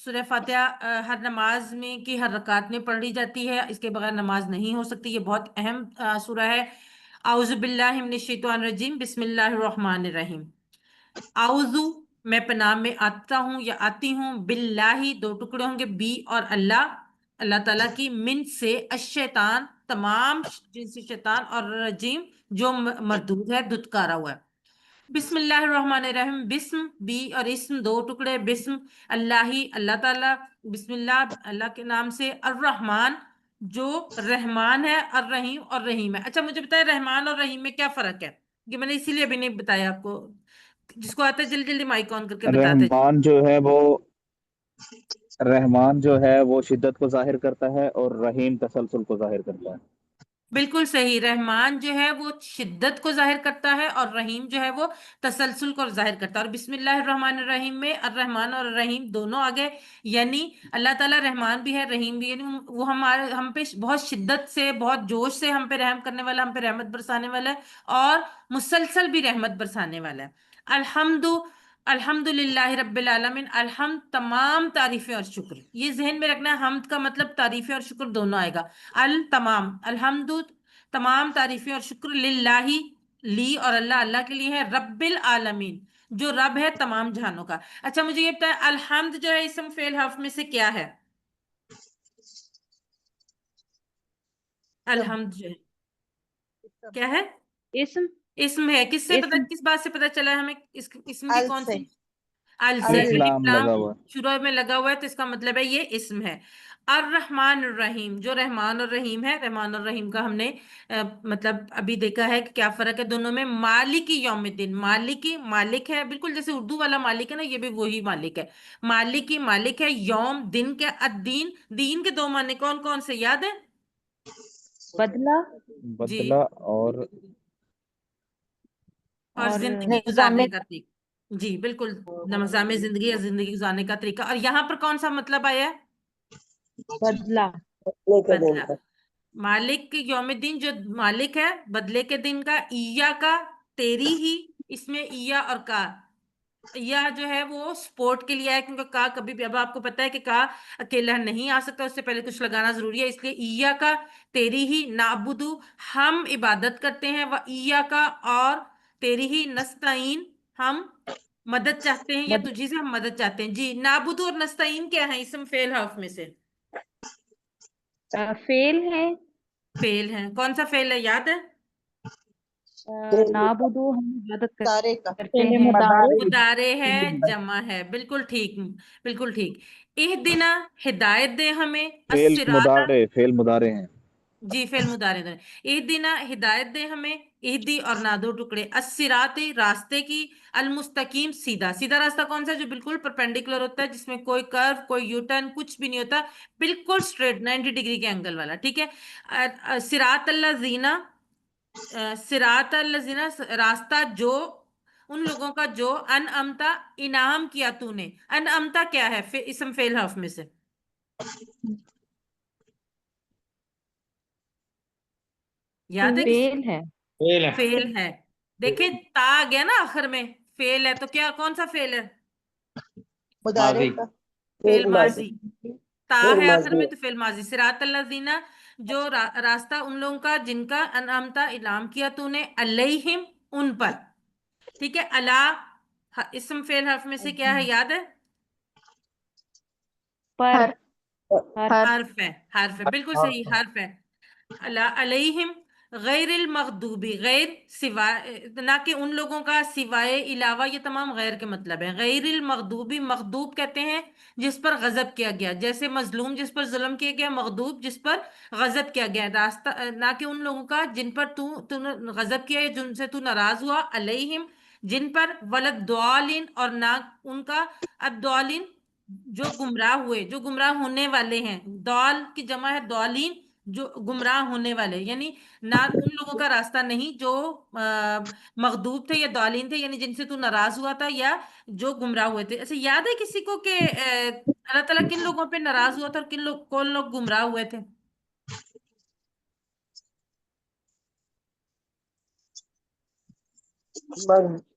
سورہ فاتحہ ہر نماز میں کی ہر رکعت میں پڑھی جاتی ہے، اس کے بغیر نماز نہیں ہو سکتی. یہ بہت اہم سورہ ہے. اعوذ باللہ من الشیطان الرجیم، بسم اللہ الرحمن الرحیم. اعوذ، میں پناہ میں آتا ہوں یا آتی ہوں، باللہ، دو ٹکڑے ہوں گے بی اور اللہ، اللہ تعالیٰ کی، من سے، الشیطان، تمام جنسی شیطان، اور رجیم، جو مردود ہے، دھتکارا ہوا ہے. بسم اللہ الرحمن الرحیم، بسم بی اور اسم دو ٹکڑے، بسم اللہ ہی، اللہ تعالیٰ، بسم اللہ اللہ کے نام سے، الرحمن جو رحمان ہے، الرحیم اور رحیم ہے. اچھا مجھے بتائیں رحمان اور رحیم میں کیا فرق ہے؟ یہ میں نے اسی لیے ابھی نہیں بتایا آپ کو. جس کو آتا ہے جلدی جلدی مائک آن کر کے بتاتے جائیں. رحمان جو ہے وہ شدت کو ظاہر کرتا ہے اور رحیم تسلسل کو ظاہر کرتا ہے. بالکل صحیح. رحمان جو ہے وہ شدت کو ظاہر کرتا ہے اور رحیم جو ہے وہ تسلسل کو ظاہر کرتا ہے. اور بسم اللہ الرحمن الرحیم میں الرحمن اور الرحیم دونوں آگے، یعنی اللہ تعالیٰ رحمان بھی ہے، رحیم بھی ہے، یعنی وہ ہم پہ بہت شدت سے، بہت جوش سے ہم پہ رحم کرنے والا، ہم پہ رحمت برسانے والا ہے، اور مسلسل بھی رحمت برسانے والا ہے. الحمد، الحمد للہ رب العالمین. الحمد تمام تعریفیں اور شکر. یہ ذہن میں رکھنا ہے، حمد کا مطلب تعریفیں اور شکر دونوں آئے گا. تمام، الحمد تمام تعریفیں اور شکر، للہ لی اور اللہ اللہ کے لیے ہے، رب العالمین جو رب ہے تمام جہانوں کا. اچھا مجھے یہ بتائیں الحمد جو ہے اسم فعل حرف میں سے کیا ہے؟ الحمد جو ہے کیا ہے؟ اسم. اسم ہے. کس سے پتہ، اسم. کس بات سے پتہ چلا ہے ہمیں اسم کی ال کون سے. سی؟ ال سے. الف الف لام لام لگا ہوا. شروع میں لگا ہوا ہے تو اس کا مطلب ہے یہ اسم ہے. الرحمن الرحیم جو رحمان اور رحیم ہے. رحمان اور رحیم کا ہم نے مطلب ابھی دیکھا ہے کہ کیا فرق ہے دونوں میں. مالک یوم الدین، مالکی مالک ہے، بالکل جیسے اردو والا مالک ہے نا، یہ بھی وہی مالک ہے. مالکی مالک ہے، یوم دن کے، الدین دین کے دو معنی کون کون سے یاد ہے؟ بدلہ جی. بدلہ اور اور زندگی گزارنے کا طریقہ. جی بالکل، نظام زندگی یا زندگی گزارنے کا طریقہ. اور یہاں پر کون سا مطلب آیا ہے؟ بدلہ. بدلہ. مالک یوم الدین جو مالک ہے بدلے کے دن کا. ایا کا تیری ہی، اس میں ایا اور کا، یا جو ہے وہ سپورٹ کے لیے ہے، کیونکہ کا کبھی بھی، اب آپ کو پتا ہے کہ کا اکیلا نہیں آ سکتا، اس سے پہلے کچھ لگانا ضروری ہے، اس لیے ایا کا تیری ہی، نعبدو ہم عبادت کرتے ہیں، و ایا کا اور تیری ہی، نستعین ہم مدد چاہتے ہیں یا تجھی سے ہم مدد چاہتے ہیں. جی نعبدو اور نستعین کیا ہیں اسم فعل حرف میں سے؟ فیل ہے. فعل ہیں. کون سا فعل ہے یاد ہے؟ نعبدو ہم عبادت کرتے ہیں. مدارے ہے، جمع ہے. بالکل ٹھیک، بالکل ٹھیک. اہدنا ہدایت دے ہمیں، الصراط. فعل مضارع ہیں. جی فعل مضارع ہے. اہدنا ہدایت دے ہمیں، اہدی اور نا دو ٹکڑے، الصراط راستے کی، المستقیم سیدھا. سیدھا راستہ کون سا ہے؟ جو بالکل پرپینڈیکولر ہوتا ہے، جس میں کوئی کرو، کوئی یو ٹرن کچھ بھی نہیں ہوتا، بالکل اسٹریٹ 90 ڈگری کے اینگل والا. ٹھیک ہے. صراط اللہ زینا، صراط اللہ زینا راستہ جو ان لوگوں کا جو انعمتا انعام کیا تو نے. انعمتا کیا ہے اسم فعل حرف میں سے؟ یاد ہے کسی؟ فیل ہے. فعل ہے. دیکھیں تا آ گیا نا آخر میں، فعل ہے تو کیا کون سا فعل ہے؟ فعل ماضی. تا ہے آخر میں تو فعل ماضی. صراط الذین جو راستہ ان لوگوں کا جن کا انعمتا انعام کیا تو نے، علیہم ان پر. ٹھیک ہے. اللہ اسم فعل حرف میں سے کیا ہے یاد ہے؟ پر. حرف ہے. حرف ہے، بالکل صحیح، حرف ہے. اللہ علیہم غیر المغضوبی، غیر سوائے، نہ کہ ان لوگوں کا، سوائے، علاوہ، یہ تمام غیر کے مطلب ہے. غیر المغضوبی، مغضوب کہتے ہیں جس پر غضب کیا گیا، جیسے مظلوم جس پر ظلم کیا گیا، مغضوب جس پر غضب کیا گیا. راستہ نہ کہ ان لوگوں کا جن پر تو غضب کیا ہے، جن سے تو ناراض ہوا، علیہم جن پر، ولدالین اور نہ ان کا، الدالین جو گمراہ ہوئے، جو گمراہ ہونے والے ہیں. دال کی جمع ہے دالین، جو گمراہ ہونے والے، یعنی نہ ان لوگوں کا راستہ نہیں جو مغضوب تھے یا دالین تھے، یعنی جن سے تو ناراض ہوا تھا یا جو گمراہ ہوئے تھے. ایسے یاد ہے کسی کو کہ اللہ تعالیٰ کن لوگوں پہ ناراض ہوا تھا اور کون لوگ گمراہ ہوئے تھے؟ بس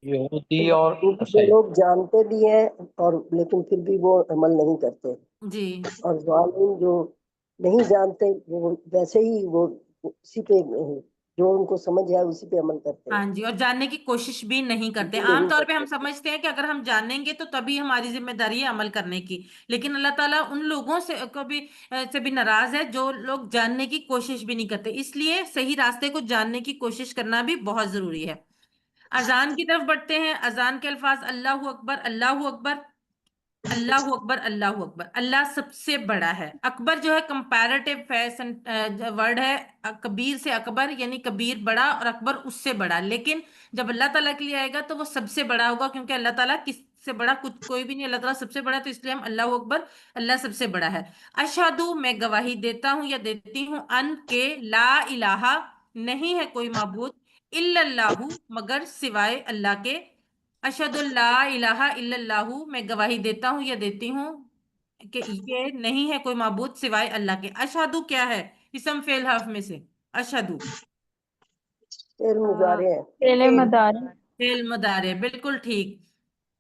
یہودی اور جو عیسائی۔ لوگ جانتے بھی ہیں اور لیکن پھر بھی وہ عمل نہیں کرتے، جی اور ظالم جو نہیں جانتے وہ ویسے ہی وہ اسی پہ جو ان کو سمجھ ہے اسی پہ عمل کرتے ہیں۔ ہاں جی، اور جاننے کی کوشش بھی نہیں کرتے۔ نہیں عام طور پہ ہم کرتے۔ سمجھتے ہیں کہ اگر ہم جانیں گے تو تبھی ہماری ذمہ داری ہے عمل کرنے کی، لیکن اللہ تعالیٰ ان لوگوں سے بھی ناراض ہے جو لوگ جاننے کی کوشش بھی نہیں کرتے۔ اس لیے صحیح راستے کو جاننے کی کوشش کرنا بھی بہت ضروری ہے۔ اذان کی طرف بڑھتے ہیں۔ اذان کے الفاظ اللہ اکبر، اللہ اکبر، اللہ اکبر، اللہ اکبر۔ اللہ سب سے بڑا ہے۔ اکبر جو ہے کمپیریٹیو ورڈ ہے، کبیر سے اکبر یعنی کبیر بڑا اور اکبر اس سے بڑا، لیکن جب اللہ تعالیٰ کے لیے آئے گا تو وہ سب سے بڑا ہوگا، کیونکہ اللہ تعالیٰ کس سے بڑا کچھ کوئی بھی نہیں، اللہ تعالیٰ سب سے بڑا ہے، تو اس لیے ہم اللہ اکبر، اللہ سب سے بڑا ہے۔ اشہدو میں گواہی دیتا ہوں یا دیتی ہوں، ان کے لا الہ نہیں ہے کوئی معبود، الا اللہ مگر سوائے اللہ کے۔ اشہد اللہ الہ الا اللہ میں گواہی دیتا ہوں یا دیتی ہوں کہ یہ نہیں ہے کوئی معبود سوائے اللہ کے۔ اشہدو کیا ہے؟ اسم فعل حرف میں سے اشہدو فعل مضارع ہے۔ فعل مضارع، فعل مضارع، بالکل ٹھیک۔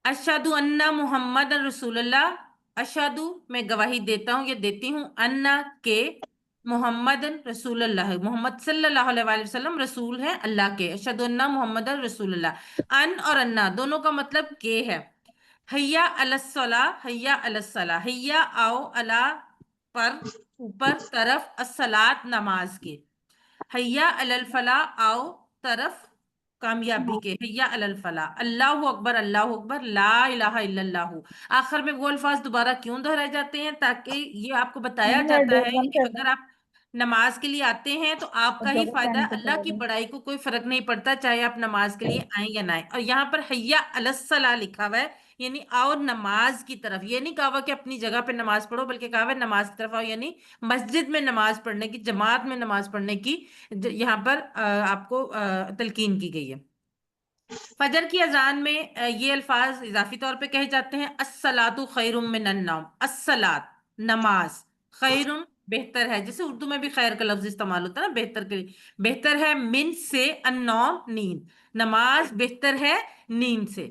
اشہدو ان محمد رسول اللہ، اشہدو میں گواہی دیتا ہوں یا دیتی ہوں، ان کے محمد رسول اللہ، محمد صلی اللہ علیہ وآلہ وسلم رسول ہے اللہ کے۔ اشہدو ان محمد رسول اللہ۔ ان اور انا دونوں کا مطلب کے ہے۔ حیا علی الصلاح، حیا علی الصلاح، حیا آؤ، علی پر اوپر، طرف، الصلاۃ نماز کے۔ حیا علی الفلاح آؤ طرف کامیابی کے، حیا علی الفلاح۔ اللہ اکبر، اللہ اکبر، لا الہ الا اللہ۔ آخر میں وہ الفاظ دوبارہ کیوں دہرائے جاتے ہیں؟ تاکہ یہ آپ کو بتایا جاتا ہے کہ اگر آپ نماز کے لیے آتے ہیں تو آپ کا ہی فائدہ ہے، اللہ کی بڑائی کو کوئی فرق نہیں پڑتا چاہے آپ نماز کے لیے آئیں یا نہ آئیں۔ اور یہاں پر حیا علی الصلاح لکھا ہوا ہے، یعنی آؤ نماز کی طرف۔ یہ نہیں کہا ہوا کہ اپنی جگہ پہ نماز پڑھو، بلکہ کہا ہوا ہے نماز کی طرف آؤ، یعنی مسجد میں نماز پڑھنے کی، جماعت میں نماز پڑھنے کی یہاں پر آپ کو تلقین کی گئی ہے۔ فجر کی اذان میں یہ الفاظ اضافی طور پہ کہے جاتے ہیں، الصلاۃ خیر من النوم، الصلاۃ نماز، خیر بہتر ہے، جیسے اردو میں بھی خیر کا لفظ استعمال ہوتا ہے نا بہتر کے لیے، بہتر ہے، من سے، النوم نیند، نماز بہتر ہے نیند سے۔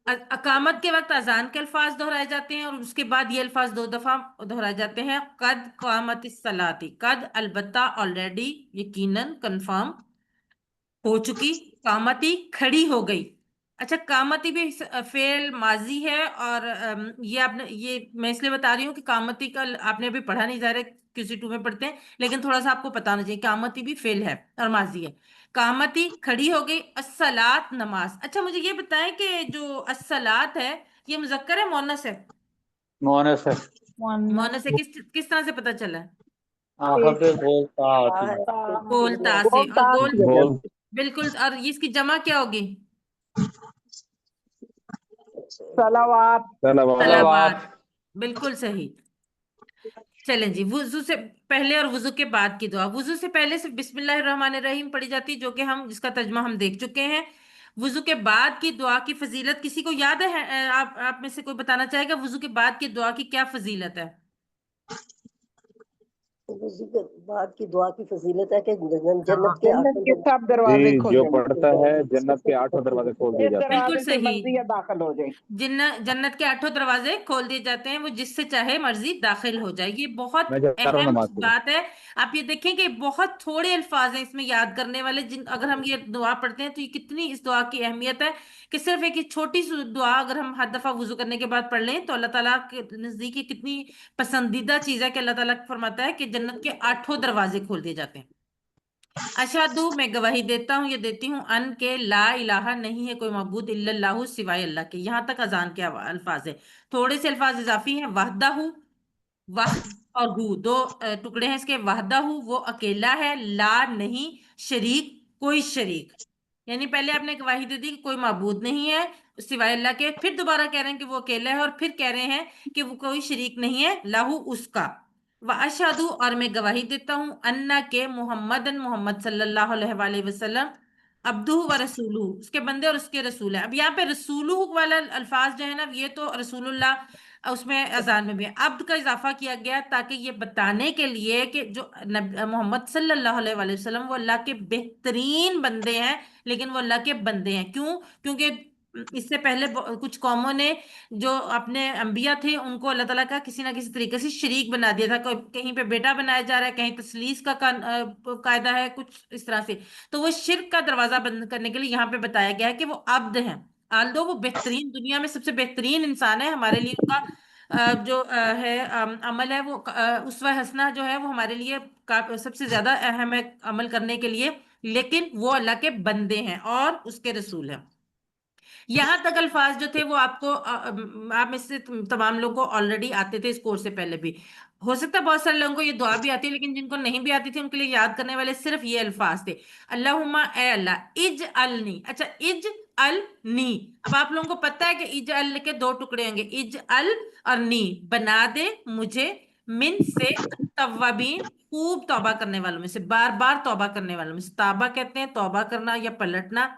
اقامت کے وقت اذان کے الفاظ دہرائے جاتے ہیں اور اس کے بعد یہ الفاظ 2 دفعہ دہرائے جاتے ہیں، قد قامت الصلاۃ، قد البتہ، آلریڈی، یقیناً، کنفرم ہو چکی، قامتی کھڑی ہو گئی۔ اچھا، قامتی بھی فعل ماضی ہے، اور یہ میں اس لیے بتا رہی ہوں کہ قامتی کا آپ نے ابھی پڑھا نہیں، ظاہر ہے کسی 2 میں پڑھتے ہیں، لیکن تھوڑا سا آپ کو پتا ہونا چاہیے، قامتی بھی فعل ہے اور ماضی ہے۔ قامتی کھڑی ہو گئی، الصلاۃ نماز۔ اچھا مجھے یہ بتائیں کہ جو الصلاۃ ہے یہ مذکر ہے مؤنث ہے؟ مونس ہے، مؤنث ہے، کس طرح سے پتا چلا ہے؟ آخر پہ بولتا آتی ہے۔ گولتا سے، اور گول گول بالکل، اور اس کی جمع کیا ہوگی؟ صلوات۔ صلوات صلوات، بالکل صحیح۔ چلیں جی، وضو سے پہلے اور وضو کے بعد کی دعا۔ وضو سے پہلے صرف بسم اللہ الرحمن الرحیم پڑھی جاتی، جو کہ جس کا ترجمہ ہم دیکھ چکے ہیں۔ وضو کے بعد کی دعا کی فضیلت کسی کو یاد ہے؟ آپ میں سے کوئی بتانا چاہے گا وضو کے بعد کی دعا کی کیا فضیلت ہے؟ اسی کے بعد کی دعا کی فضیلت ہے کہ جنت کے سب دروازے جی، کھول جو جائیں، پڑھتا ہے جنت کے 8 دروازے کھول دیے جس جاتے ہیں۔ بالکل دروازے سے صحیح، مرضی ہے داخل ہو جائیں۔ جنت کے 8 دروازے کھول دیے جاتے ہیں، وہ جس سے چاہے مرضی داخل ہو جائے۔ یہ بہت میں جا رہا ہوں اہم نماز کے لیے۔ بات ہے۔ آپ یہ دیکھیں کہ بہت تھوڑے الفاظ ہیں اس میں یاد کرنے والے، اگر ہم یہ دعا پڑھتے ہیں تو یہ کتنی اس دعا کی اہمیت ہے کہ صرف ایک چھوٹی سی دعا اگر ہم ہر دفعہ وضو کرنے کے بعد پڑھ لیں تو اللہ تعالیٰ کے نزدیک یہ کتنی پسندیدہ چیز ہے کہ اللہ تعالیٰ فرماتا ہے کہ جنت کے 8 دروازے کھول دیے جاتے ہیں۔ اشہدو میں گواہی دیتا ہوں یا دیتی ہوں، ان کے لا الہ نہیں ہے کوئی معبود، الا اللہ سوائے اللہ کے۔ یہاں تک اذان کے الفاظ ہے، تھوڑے سے الفاظ اضافی ہیں۔ وحدہ، وحد اور ہو، 2 ٹکڑے ہیں اس کے۔ وحدہ وہ اکیلا ہے، لا نہیں، شریک کوئی شریک، یعنی پہلے آپ نے گواہی دے دی کہ کوئی معبود نہیں ہے سوائے اللہ کے، پھر دوبارہ کہہ رہے ہیں کہ وہ اکیلا ہے، اور پھر کہہ رہے ہیں کہ وہ کوئی شریک نہیں ہے لہو اس کا۔ وَأَشْهَدُ اور میں گواہی دیتا ہوں، انا کے محمد صلی اللہ علیہ وآلہ وسلم عبدہ و رسولہ، اس کے بندے اور اس کے رسول ہے۔ اب یہاں پہ رسولہ والا الفاظ جو ہے نا، یہ تو رسول اللہ اس میں اذان میں بھی ہے۔ عبد کا اضافہ کیا گیا تاکہ یہ بتانے کے لیے کہ جو محمد صلی اللہ علیہ وآلہ وسلم وہ اللہ کے بہترین بندے ہیں، لیکن وہ اللہ کے بندے ہیں کیوں؟ کیونکہ اس سے پہلے کچھ قوموں نے جو اپنے انبیاء تھے ان کو اللہ تعالیٰ کا کسی نہ کسی طریقے سے شریک بنا دیا تھا، کہیں پہ بیٹا بنایا جا رہا ہے، کہیں تثلیث کا قاعدہ ہے، کچھ اس طرح سے۔ تو وہ شرک کا دروازہ بند کرنے کے لیے یہاں پہ بتایا گیا ہے کہ وہ عبد ہیں، آلدو وہ بہترین، دنیا میں سب سے بہترین انسان ہے، ہمارے لیے ان کا جو ہے عمل ہے وہ اسوہ حسنہ جو ہے وہ ہمارے لیے سب سے زیادہ اہم ہے عمل کرنے کے لیے، لیکن وہ اللہ کے بندے ہیں اور اس کے رسول ہیں۔ یہاں تک الفاظ جو تھے وہ آپ کو آپ میں سے تمام لوگوں کو آلریڈی آتے تھے اس کورس سے پہلے بھی، ہو سکتا ہے بہت سارے لوگوں کو یہ دعا بھی آتی ہے، لیکن جن کو نہیں بھی آتی تھی ان کے لیے یاد کرنے والے صرف یہ الفاظ تھے، اللہم اے اللہ اجعلنی۔ اچھا اجعلنی، اب آپ لوگوں کو پتہ ہے کہ اجعل کے دو ٹکڑے ہوں گے، اجعل اور نی، بنا دے مجھے، من سے التوابین، خوب توبہ کرنے والوں میں سے، بار بار توبہ کرنے والوں میں سے۔ توبہ کہتے ہیں توبہ کرنا یا پلٹنا،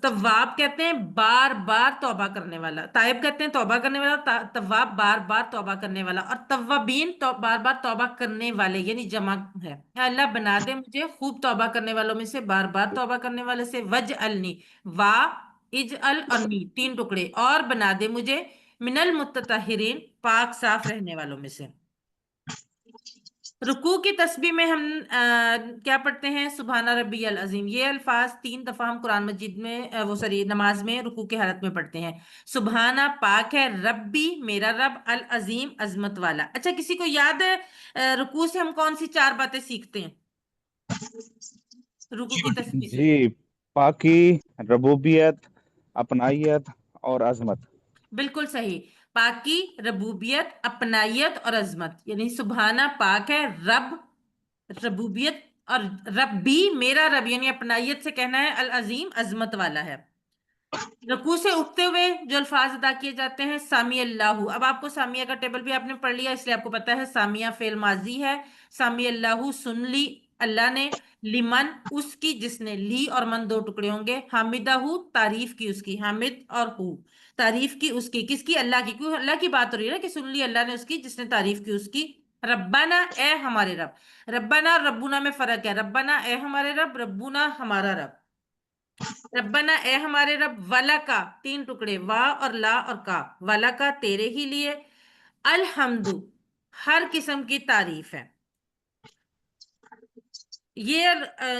تواب کہتے ہیں بار بار توبہ کرنے والا، تائب کہتے ہیں توبہ کرنے والا، تواب بار بار توبہ کرنے والا، اور توابین بار بار توبہ کرنے والے، یعنی جمع ہے۔ اے اللہ بنا دے مجھے خوب توبہ کرنے والوں میں سے، بار بار توبہ کرنے والے سے، وجعلنی، وا اجعل اور نی تین ٹکڑے، اور بنا دے مجھے من المتطہرین، پاک صاف رہنے والوں میں سے۔ رکوع کی تسبیح میں ہم کیا پڑھتے ہیں؟ سبحان ربی العظیم۔ یہ الفاظ 3 دفعہ ہم قرآن مجید میں نماز میں رکوع کے حالت میں پڑھتے ہیں۔ سبحانہ پاک ہے، ربی میرا رب، العظیم عظمت والا۔ اچھا کسی کو یاد ہے رکوع سے ہم کون سی 4 باتیں سیکھتے ہیں رکوع کی تسبیح سے؟ جی، پاکی، ربوبیت، اپنائیت اور عظمت۔ بالکل صحیح، پاکی، ربوبیت، اپنائیت اور عظمت، یعنی سبحانہ پاک ہے، رب ربوبیت، اور ربی میرا رب، یعنی اپنائیت سے کہنا ہے العظیم عظمت والا ہے۔ رکوع سے اٹھتے ہوئے جو الفاظ ادا کیے جاتے ہیں، سامی اللہ، اب آپ کو سامیہ کا ٹیبل بھی آپ نے پڑھ لیا اس لیے آپ کو پتا ہے سامیہ فعل ماضی ہے، سامی اللہ سن لی اللہ نے، لمن اس کی جس نے، لی اور من دو ٹکڑے ہوں گے، حامدہ تعریف کی اس کی، حامد اور ہو تعریف کی اس کی، کس کی؟ اللہ کی، کیوں اللہ کی بات ہو رہی ہے نا کہ سن لی اللہ نے اس کی جس نے تعریف کی اس کی۔ ربنا اے ہمارے رب، ربنا اور ربنا میں فرق ہے، ربنا اے ہمارے رب، ربنا ہمارا رب۔ ربنا اے ہمارے رب، ولکا 3 ٹکڑے، وا اور لا اور کا، ولکا تیرے ہی لیے، الحمد ہر قسم کی تعریف ہے۔ یہ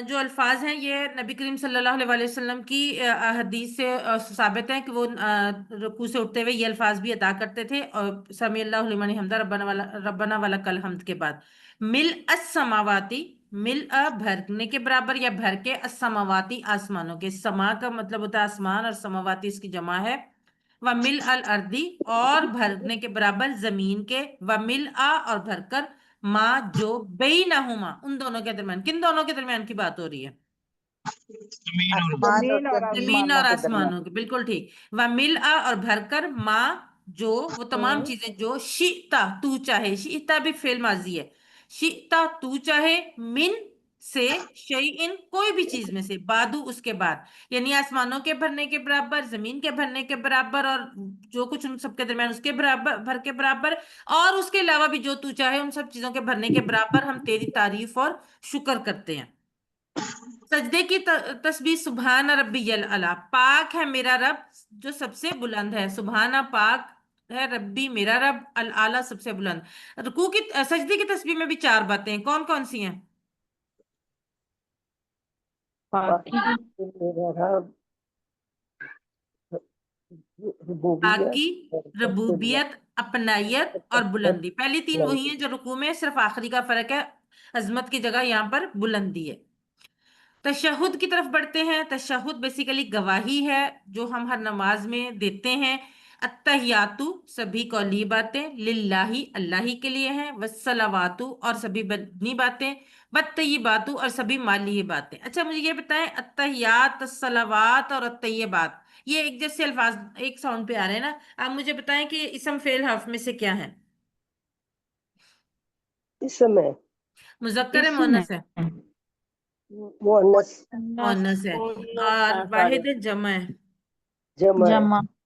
جو الفاظ ہیں یہ نبی کریم صلی اللہ علیہ وسلم کی حدیث سے ثابت ہے کہ وہ رکوع سے اٹھتے ہوئے یہ الفاظ بھی ادا کرتے تھے، اور سمی اللہ لمن حمدہ، ربنا ولک الحمد کے بعد ملء السماواتی، ملء بھرنے کے برابر یا بھر کے، السماواتی آسمانوں کے، سما کا مطلب ہوتا ہے آسمان اور سماواتی اس کی جمع ہے، وملء الارضی اور بھرنے کے برابر زمین کے، وملء اور بھر کر، ما جو بینہما ان دونوں کے درمیان، کن دونوں کے درمیان کی بات ہو رہی ہے؟ زمین اور آسمانوں کے، بالکل ٹھیک، وملء اور بھر کر، ما جو وہ تمام چیزیں جو، شئتا تو چاہے، شئتا بھی فعل ماضی ہے، شئتا تو چاہے، من سے، شیئن کوئی بھی چیز میں سے، بعدو اس کے بعد، یعنی آسمانوں کے بھرنے کے برابر، زمین کے بھرنے کے برابر، اور جو کچھ ان سب کے درمیان اس کے برابر، بھر کے برابر، اور اس کے علاوہ بھی جو تو چاہے ان سب چیزوں کے بھرنے کے برابر، ہم تیری تعریف اور شکر کرتے ہیں۔ سجدے کی تسبیح سبحان ربی الاعلیٰ، پاک ہے میرا رب جو سب سے بلند ہے، سبحانہ پاک ہے ربی میرا رب الاعلیٰ سب سے بلند۔ رکوع کی سجدے کی تسبیح میں بھی 4 باتیں ہیں، کون کون سی ہیں؟ پاکی، پاکی، ربوبیت، اپنائیت اور بلندی، پہلی 3 وہی ہیں جو رکوع میں، صرف آخری کا فرق ہے، عظمت کی جگہ یہاں پر بلندی ہے۔ تشہد کی طرف بڑھتے ہیں۔ تشہد بیسیکلی گواہی ہے جو ہم ہر نماز میں دیتے ہیں۔ التحیاتو سبھی قولی باتیں، للہ اللہ ہی کے لیے ہیں، والصلواتو اور سبھی بدنی باتیں، والطیباتو اور سبھی مالی باتیں۔ اچھا مجھے یہ بتائیں، التحیات، الصلوات اور الطیبات یہ ایک جیسے الفاظ ایک ساؤنڈ پہ آ رہے ہیں نا، آپ مجھے بتائیں کہ اسم فعل حرف میں سے کیا ہے؟ اسم ہے، مذکر ہے مؤنث ہے؟ مؤنث، مؤنث ہے، اور واحد جمع ہے؟ جمع ہے، جمع،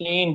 3।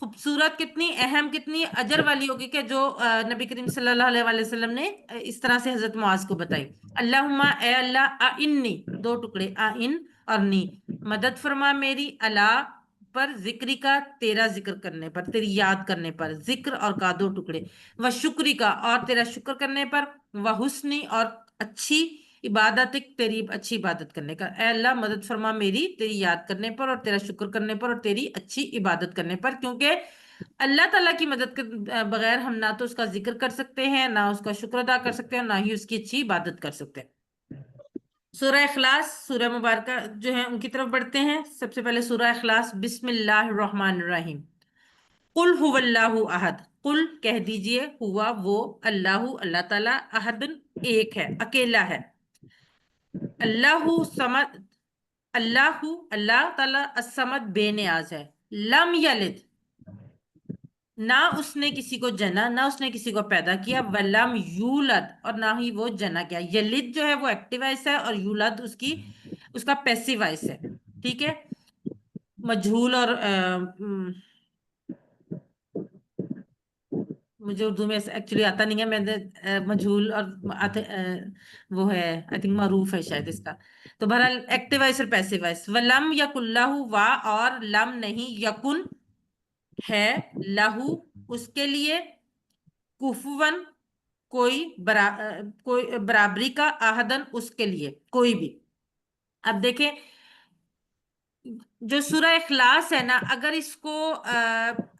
خوبصورت کتنی اہم کتنی اجر والی ہوگی کہ جو نبی کریم صلی اللہ علیہ وآلہ وسلم نے اس طرح سے حضرت معاذ کو بتائی. اللہم اے اللہ انی 2 ٹکڑے ان اور نی مدد فرما میری اللہ پر ذکری کا تیرا ذکر کرنے پر تیری یاد کرنے پر ذکر اور کا 2 ٹکڑے و شکری کا اور تیرا شکر کرنے پر و حسنی اور اچھی عبادت تیری اچھی عبادت کرنے کا. اے اللہ مدد فرما میری تیری یاد کرنے پر اور تیرا شکر کرنے پر اور تیری اچھی عبادت کرنے پر کیونکہ اللہ تعالیٰ کی مدد کے بغیر ہم نہ تو اس کا ذکر کر سکتے ہیں نہ اس کا شکر ادا کر سکتے ہیں نہ ہی اس کی اچھی عبادت کر سکتے ہیں. سورہ اخلاص سورہ مبارکہ جو ہے ان کی طرف بڑھتے ہیں. سب سے پہلے سورہ اخلاص بسم اللہ الرحمن الرحیم. قل هو اللہ احد قل کہہ دیجئے ہوا وہ اللہ تعالیٰ احد ایک ہے اکیلا ہے. اللہ سمد اللہ تعالیٰ الصمد بے نیاز ہے. لم یلد نہ اس نے کسی کو جنا نہ اس نے کسی کو پیدا کیا ولم یولد اور نہ ہی وہ جنا کیا. یلد جو ہے وہ ایکٹیو وائس ہے اور یولد اس کا پیسیو وائس ہے. ٹھیک ہے. مجھول اور مجھے اردو میں ایکچولی آتا نہیں ہے. میں نے مجھول اور وہ ہے آئی تھنک معروف ہے شاید اس کا. تو بہرحال ایکٹیو وائس اور پیسیو وائس. ولم یک اللہ وا اور لم نہیں یکن ہے لہو اس کے لیے کفون کوئی برابری کا احدن اس کے لیے کوئی بھی. اب دیکھیں جو سورہ اخلاص ہے نا اگر اس کو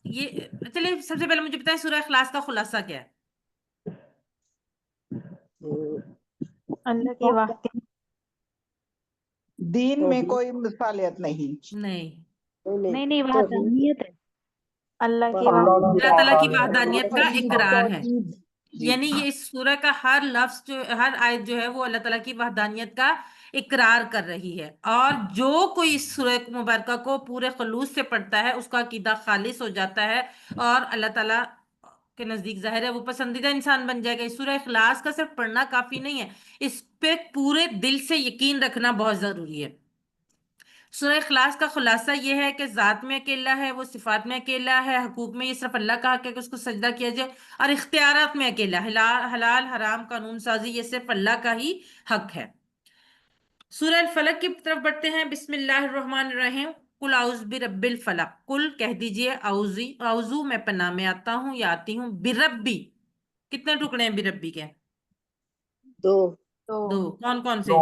یہ چلے سب سے پہلے مجھے بتائیں سورہ اخلاص کا خلاصہ کیا ہے؟ اللہ کی وحدت دین میں کوئی مثالیت نہیں. نہیں وحدانیت ہے. اللہ کی اللہ تعالیٰ کی وحدانیت کا اقرار ہے. جی. یعنی یہ اس سورہ کا ہر لفظ جو ہر آیت جو ہے وہ اللہ تعالیٰ کی وحدانیت کا اقرار کر رہی ہے. اور جو کوئی اس سورہ مبارکہ کو پورے خلوص سے پڑھتا ہے اس کا عقیدہ خالص ہو جاتا ہے اور اللہ تعالیٰ کے نزدیک ظاہر ہے وہ پسندیدہ انسان بن جائے گا. اس سورہ اخلاص کا صرف پڑھنا کافی نہیں ہے اس پہ پورے دل سے یقین رکھنا بہت ضروری ہے. سورہ اخلاص کا خلاصہ یہ ہے کہ ذات میں اکیلا ہے وہ صفات میں اکیلا ہے حقوق میں یہ صرف اللہ کا حق ہے کہ اس کو سجدہ کیا جائے اور اختیارات میں اکیلا حلال حرام قانون سازی یہ صرف اللہ کا ہی حق ہے. سورہ الفلق کی طرف بڑھتے ہیں. بسم اللہ الرحمن الرحیم. قل اعوذ برب الفلق قل کہہ دیجئے اعوذ میں پناہ میں آتا ہوں یا آتی ہوں بربی. کتنے ٹکڑے ہیں بربی کے؟ 2 کون کون سے؟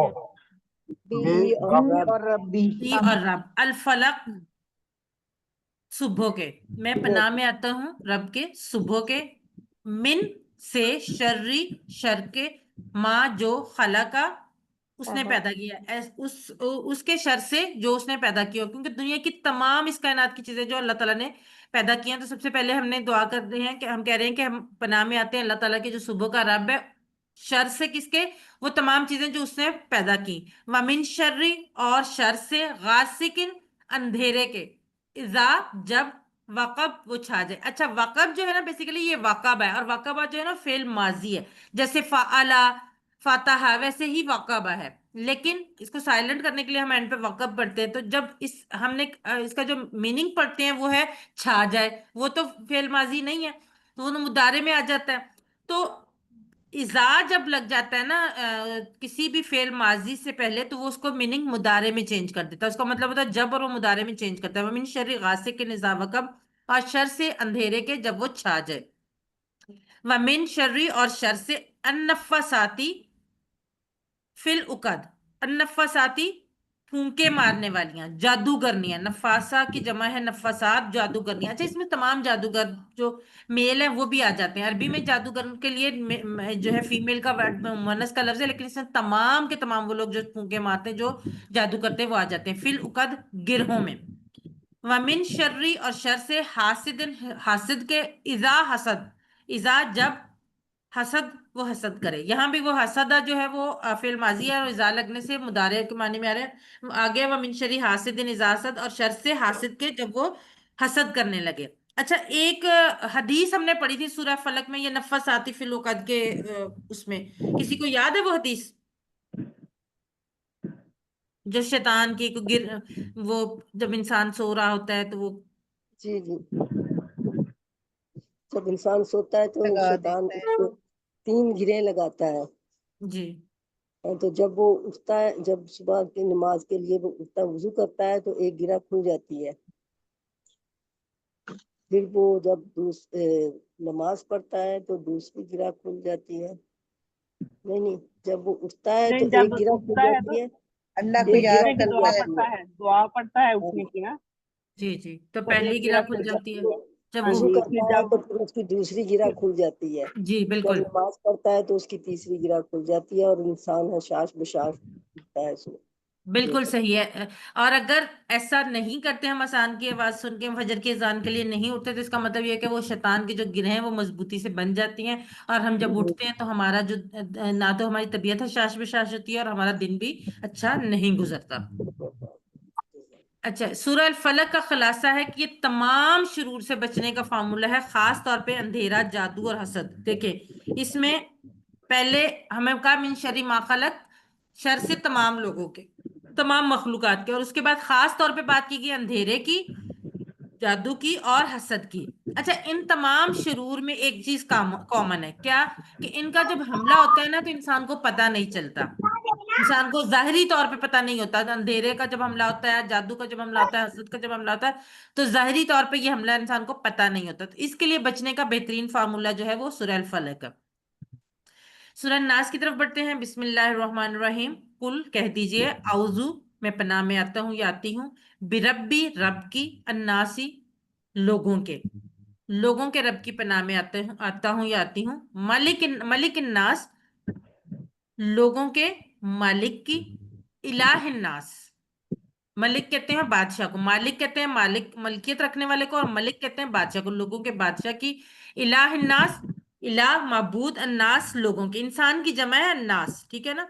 بی اور ربی بی اور رب. الفلق صبح کے. میں پناہ میں آتا ہوں رب کے صبح کے. من سے شرری شر کے ما جو خلقہ اس نے پیدا کیا اس کے شر سے جو اس نے پیدا کیا کیونکہ دنیا کی تمام اس کائنات کی چیزیں جو اللہ تعالیٰ نے پیدا کی ہیں. تو سب سے پہلے ہم نے دعا کر رہے ہیں کہ ہم کہہ رہے ہیں کہ ہم پناہ میں آتے ہیں اللہ تعالیٰ کے جو صبح کا رب ہے شر سے کس کے وہ تمام چیزیں جو اس نے پیدا کی. ومن شرری اور شر سے غاسقن اندھیرے کے اذا جب وقب وہ چھا جائے. اچھا وقب جو ہے نا بیسیکلی یہ وقب ہے اور وقبہ جو ہے نا فعل ماضی ہے جیسے فعلا فاتح ویسے ہی وقبہ ہے لیکن اس کو سائلنٹ کرنے کے لیے ہم اینڈ پہ وقب پڑھتے ہیں. تو جب ہم نے اس کا جو میننگ پڑھتے ہیں وہ ہے چھا جائے وہ تو فعل ماضی نہیں ہے تو وہ مضارع میں آ جاتا ہے. تو اذا جب لگ جاتا ہے نا کسی بھی فعل ماضی سے پہلے تو وہ اس کو میننگ مضارع میں چینج کر دیتا ہے. اس کا مطلب ہوتا ہے جب اور وہ مضارع میں چینج کرتا ہے. ومن شر غاسق اذا وقب اور شر سے اندھیرے کے جب وہ چھا جائے. ومن شر اور شر سے النفاساتی فی العقد. النفاساتی پھونکے مارنے والیاں جادوگرنیاں. نفاسہ کی جمع ہے نفاسات جادوگرنیاں. اچھا اس میں تمام جادوگر جو میل ہیں وہ بھی آ جاتے ہیں. عربی میں جادوگر کے لیے جو ہے فیمیل کا مؤنث کا لفظ ہے لیکن اس میں تمام کے تمام وہ لوگ جو پھونکے مارتے ہیں جو جادو کرتے ہیں وہ آ جاتے ہیں. فی العقد گرہوں میں. ومن شرری اور شر سے حاسد کے اذا حسد. اذا جب حسد وہ حسد کرے. یہاں بھی وہ حسدہ جو ہے وہ فعل ماضی ہے اور اذا لگنے سے مضارع کے معنی میں آ رہے ہیں. آگے ومن شر حاسد اذا حسد اور شر سے حاسد کے جب وہ حسد کرنے لگے. اچھا ایک حدیث ہم نے پڑھی تھی سورہ فلق میں یہ نفاساتی فی العقد کے اس میں کسی کو یاد ہے وہ حدیث جو شیطان کی وہ جب انسان سو رہا ہوتا ہے تو وہ جی جب انسان سوتا ہے تو لگا شیطان دیتا اس ہے. کو 3 گرہیں لگاتا ہے، جی تو جب وہ اٹھتا ہے، جب صبح کی نماز کے لیے وہ اٹھتا وضو کرتا ہے تو ایک گرہ کھل جاتی ہے، پھر وہ جب نماز پڑھتا ہے تو دوسری گرہ کھل جاتی ہے، نہیں جب وہ اٹھتا ہے تو نہیں جب ایک گرہ کھل اٹھتا ہے تو جاتی ہے، اللہ کو ایک یاد گرہ اٹھنے کی کھل دعا کرتا ہے. جاتی پڑھتا ہے، دعا پڑھتا ہے ہے، اٹھنے کی نا، جی جی، تو تو پہلی ایک گرہ گرہ کھل کھل جاتی ہے جاتی ہے. جب ہاں وہ وضو جی کرتا پھر ہے جب تو پھر اس کی دوسری گرہ کھل جاتی ہے، جی جب بالکل نماز پڑھتا ہے تو اس کی تیسری گرہ کھل جاتی ہے، اور انسان حشاش بشاش ہوتا ہے اس میں. بالکل صحیح ہے۔ اور اگر ایسا نہیں کرتے ہم اذان کی آواز سن کے فجر کی اذان کے لیے نہیں اٹھتے تو اس کا مطلب یہ ہے کہ وہ شیطان کی جو گرہیں ہیں وہ مضبوطی سے بن جاتی ہیں، اور ہم جب اٹھتے ہیں تو ہمارا جو نہ تو ہماری طبیعت حشاش بشاش ہوتی ہے اور ہمارا دن بھی اچھا نہیں گزرتا۔ اچھا، سورہ الفلق کا خلاصہ ہے کہ یہ تمام شرور سے بچنے کا فارمولہ ہے، خاص طور پہ اندھیرا، جادو اور حسد۔ دیکھیں اس میں پہلے ہمیں کہا من شر ما خلق، شر سے تمام لوگوں کے، تمام مخلوقات کے، اور اس کے بعد خاص طور پہ بات کی گئی اندھیرے کی، جادو کی اور حسد کی۔ اچھا، ان تمام شرور میں ایک چیز کامن ہے، کیا؟ کہ ان کا جب حملہ ہوتا ہے نا تو انسان کو پتہ نہیں چلتا، انسان کو ظاہری طور پہ پتہ نہیں ہوتا۔ اندھیرے کا جب حملہ ہوتا ہے، جادو کا جب حملہ ہوتا ہے، حسد کا جب حملہ ہوتا ہے، تو ظاہری طور پہ یہ حملہ انسان کو پتہ نہیں ہوتا۔ تو اس کے لیے بچنے کا بہترین فارمولہ جو ہے وہ سورہ الفلق ہے۔ سورہ الناس کی طرف بڑھتے ہیں۔ بسم اللہ الرحمن الرحیم، قل کہہ دیجئے، اعوذ میں پناہ میں آتا ہوں یا آتی ہوں، بربی رب کی، الناسی لوگوں کے، لوگوں کے رب کی پناہ میں آتا ہوں یا آتی ہوں، ملک الناس لوگوں کے مالک کی، الہ الناس ملک کہتے ہیں بادشاہ کو، مالک کہتے ہیں مالک ملکیت رکھنے والے کو، اور ملک کہتے ہیں بادشاہ کو، لوگوں کے بادشاہ کی، الہ الناس الہ معبود، الناس لوگوں کے، انسان کی جمع ہے الناس، ٹھیک ہے نا؟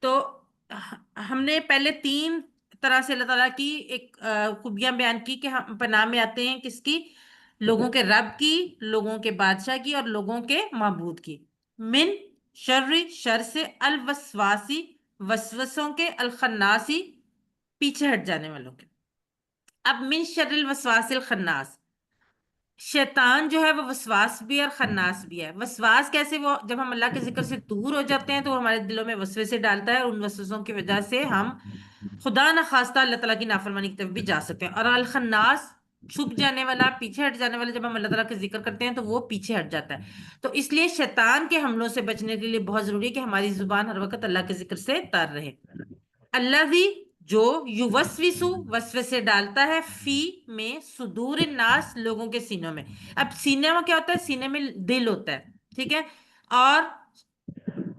تو ہم نے پہلے 3 طرح سے اللہ تعالیٰ کی ایک خوبیاں بیان کی کہ ہم پناہ میں آتے ہیں کس کی؟ لوگوں کے رب کی، لوگوں کے بادشاہ کی، اور لوگوں کے معبود کی۔ من شر، شر سے، الوسواسی وسوسوں کے، الخناسی پیچھے ہٹ جانے والوں کے۔ اب من شر الوسواس الخناس، شیطان جو ہے وہ وسواس بھی ہے اور خناس بھی ہے۔ وسواس کیسے؟ وہ جب ہم اللہ کے ذکر سے دور ہو جاتے ہیں تو وہ ہمارے دلوں میں وسوسے ڈالتا ہے، اور ان وسوسوں کی وجہ سے ہم خدا نخواستہ اللہ تعالیٰ کی نافرمانی کی طرف بھی جا سکتے ہیں۔ اور الخناس چھپ جانے والا، پیچھے ہٹ جانے والا، جب ہم اللہ تعالیٰ کا ذکر کرتے ہیں تو وہ پیچھے ہٹ جاتا ہے۔ تو اس لیے شیطان کے حملوں سے بچنے کے لیے بہت ضروری ہے کہ ہماری زبان ہر وقت اللہ کے ذکر سے تار رہے۔ الذی جو یوسوسو وسوسے ڈالتا ہے، فی میں، صدور الناس لوگوں کے سینوں میں۔ اب سینے میں کیا ہوتا ہے؟ سینے میں دل ہوتا ہے، ٹھیک ہے؟ اور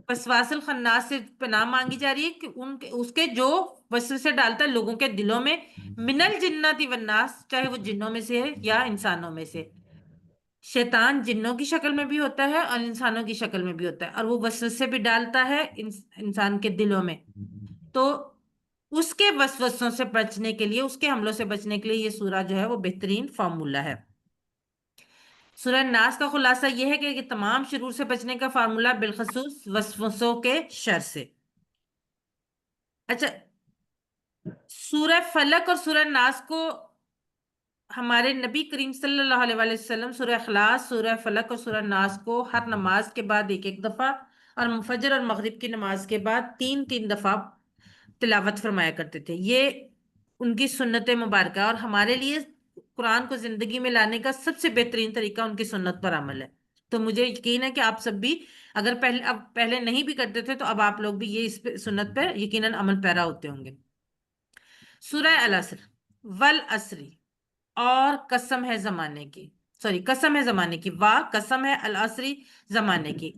وسواس الخناس سے پناہ مانگی جا رہی ہے کہ اس کے جو وسوسے ڈالتا ہے لوگوں کے دلوں میں، من الجنات والناس، چاہے وہ جنوں میں سے ہے یا انسانوں میں سے۔ شیطان جنوں کی شکل میں بھی ہوتا ہے اور انسانوں کی شکل میں بھی ہوتا ہے، اور وہ وسوسے بھی ڈالتا ہے انسان کے دلوں میں۔ تو اس کے وسوسوں سے بچنے کے لیے، اس کے حملوں سے بچنے کے لیے یہ سورہ جو ہے وہ بہترین فارمولہ ہے۔ سورہ الناس کا خلاصہ یہ ہے کہ یہ تمام شرور سے بچنے کا فارمولہ، بالخصوص وسوسوں کے شر سے۔ اچھا، سورہ فلق اور سورہ الناس کو ہمارے نبی کریم صلی اللہ علیہ وآلہ وسلم سورہ اخلاص، سورہ فلق اور سورہ الناس کو ہر نماز کے بعد ایک دفعہ، اور فجر اور مغرب کی نماز کے بعد 3 دفعہ تلاوت فرمایا کرتے تھے۔ یہ ان کی سنت مبارکہ، اور ہمارے لیے قرآن کو زندگی میں لانے کا سب سے بہترین طریقہ ان کی سنت پر عمل ہے۔ تو مجھے یقین ہے کہ آپ سب بھی اگر پہلے نہیں بھی کرتے تھے تو اب آپ لوگ بھی یہ اس سنت پہ یقیناً عمل پیرا ہوتے ہوں گے۔ سورہ العصر، والعصری، اور قسم ہے زمانے کی، قسم ہے زمانے کی، قسم ہے العصری، زمانے کی،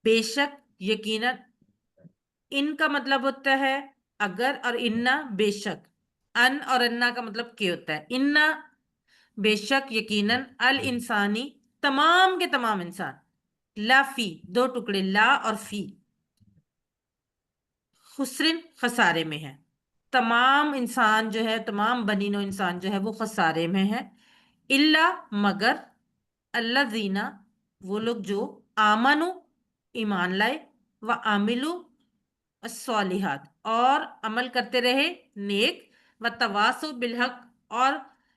بے شک، یقیناً۔ ان کا مطلب ہوتا ہے اگر، اور انا بے شک، ان اور انا کا مطلب کیا ہوتا ہے؟ انا بے شک، یقیناً، الانسانی تمام کے تمام انسان، لا فی 2 ٹکڑے، لا اور فی، خسرن خسارے میں ہے۔ تمام انسان جو ہے، تمام بنی نوع انسان جو ہے وہ خسارے میں ہے، الا مگر، الذین وہ لوگ جو، آمنو ایمان لائے، و عاملو الصالحات اور عمل کرتے رہے نیک، و تواصوا بالحق اور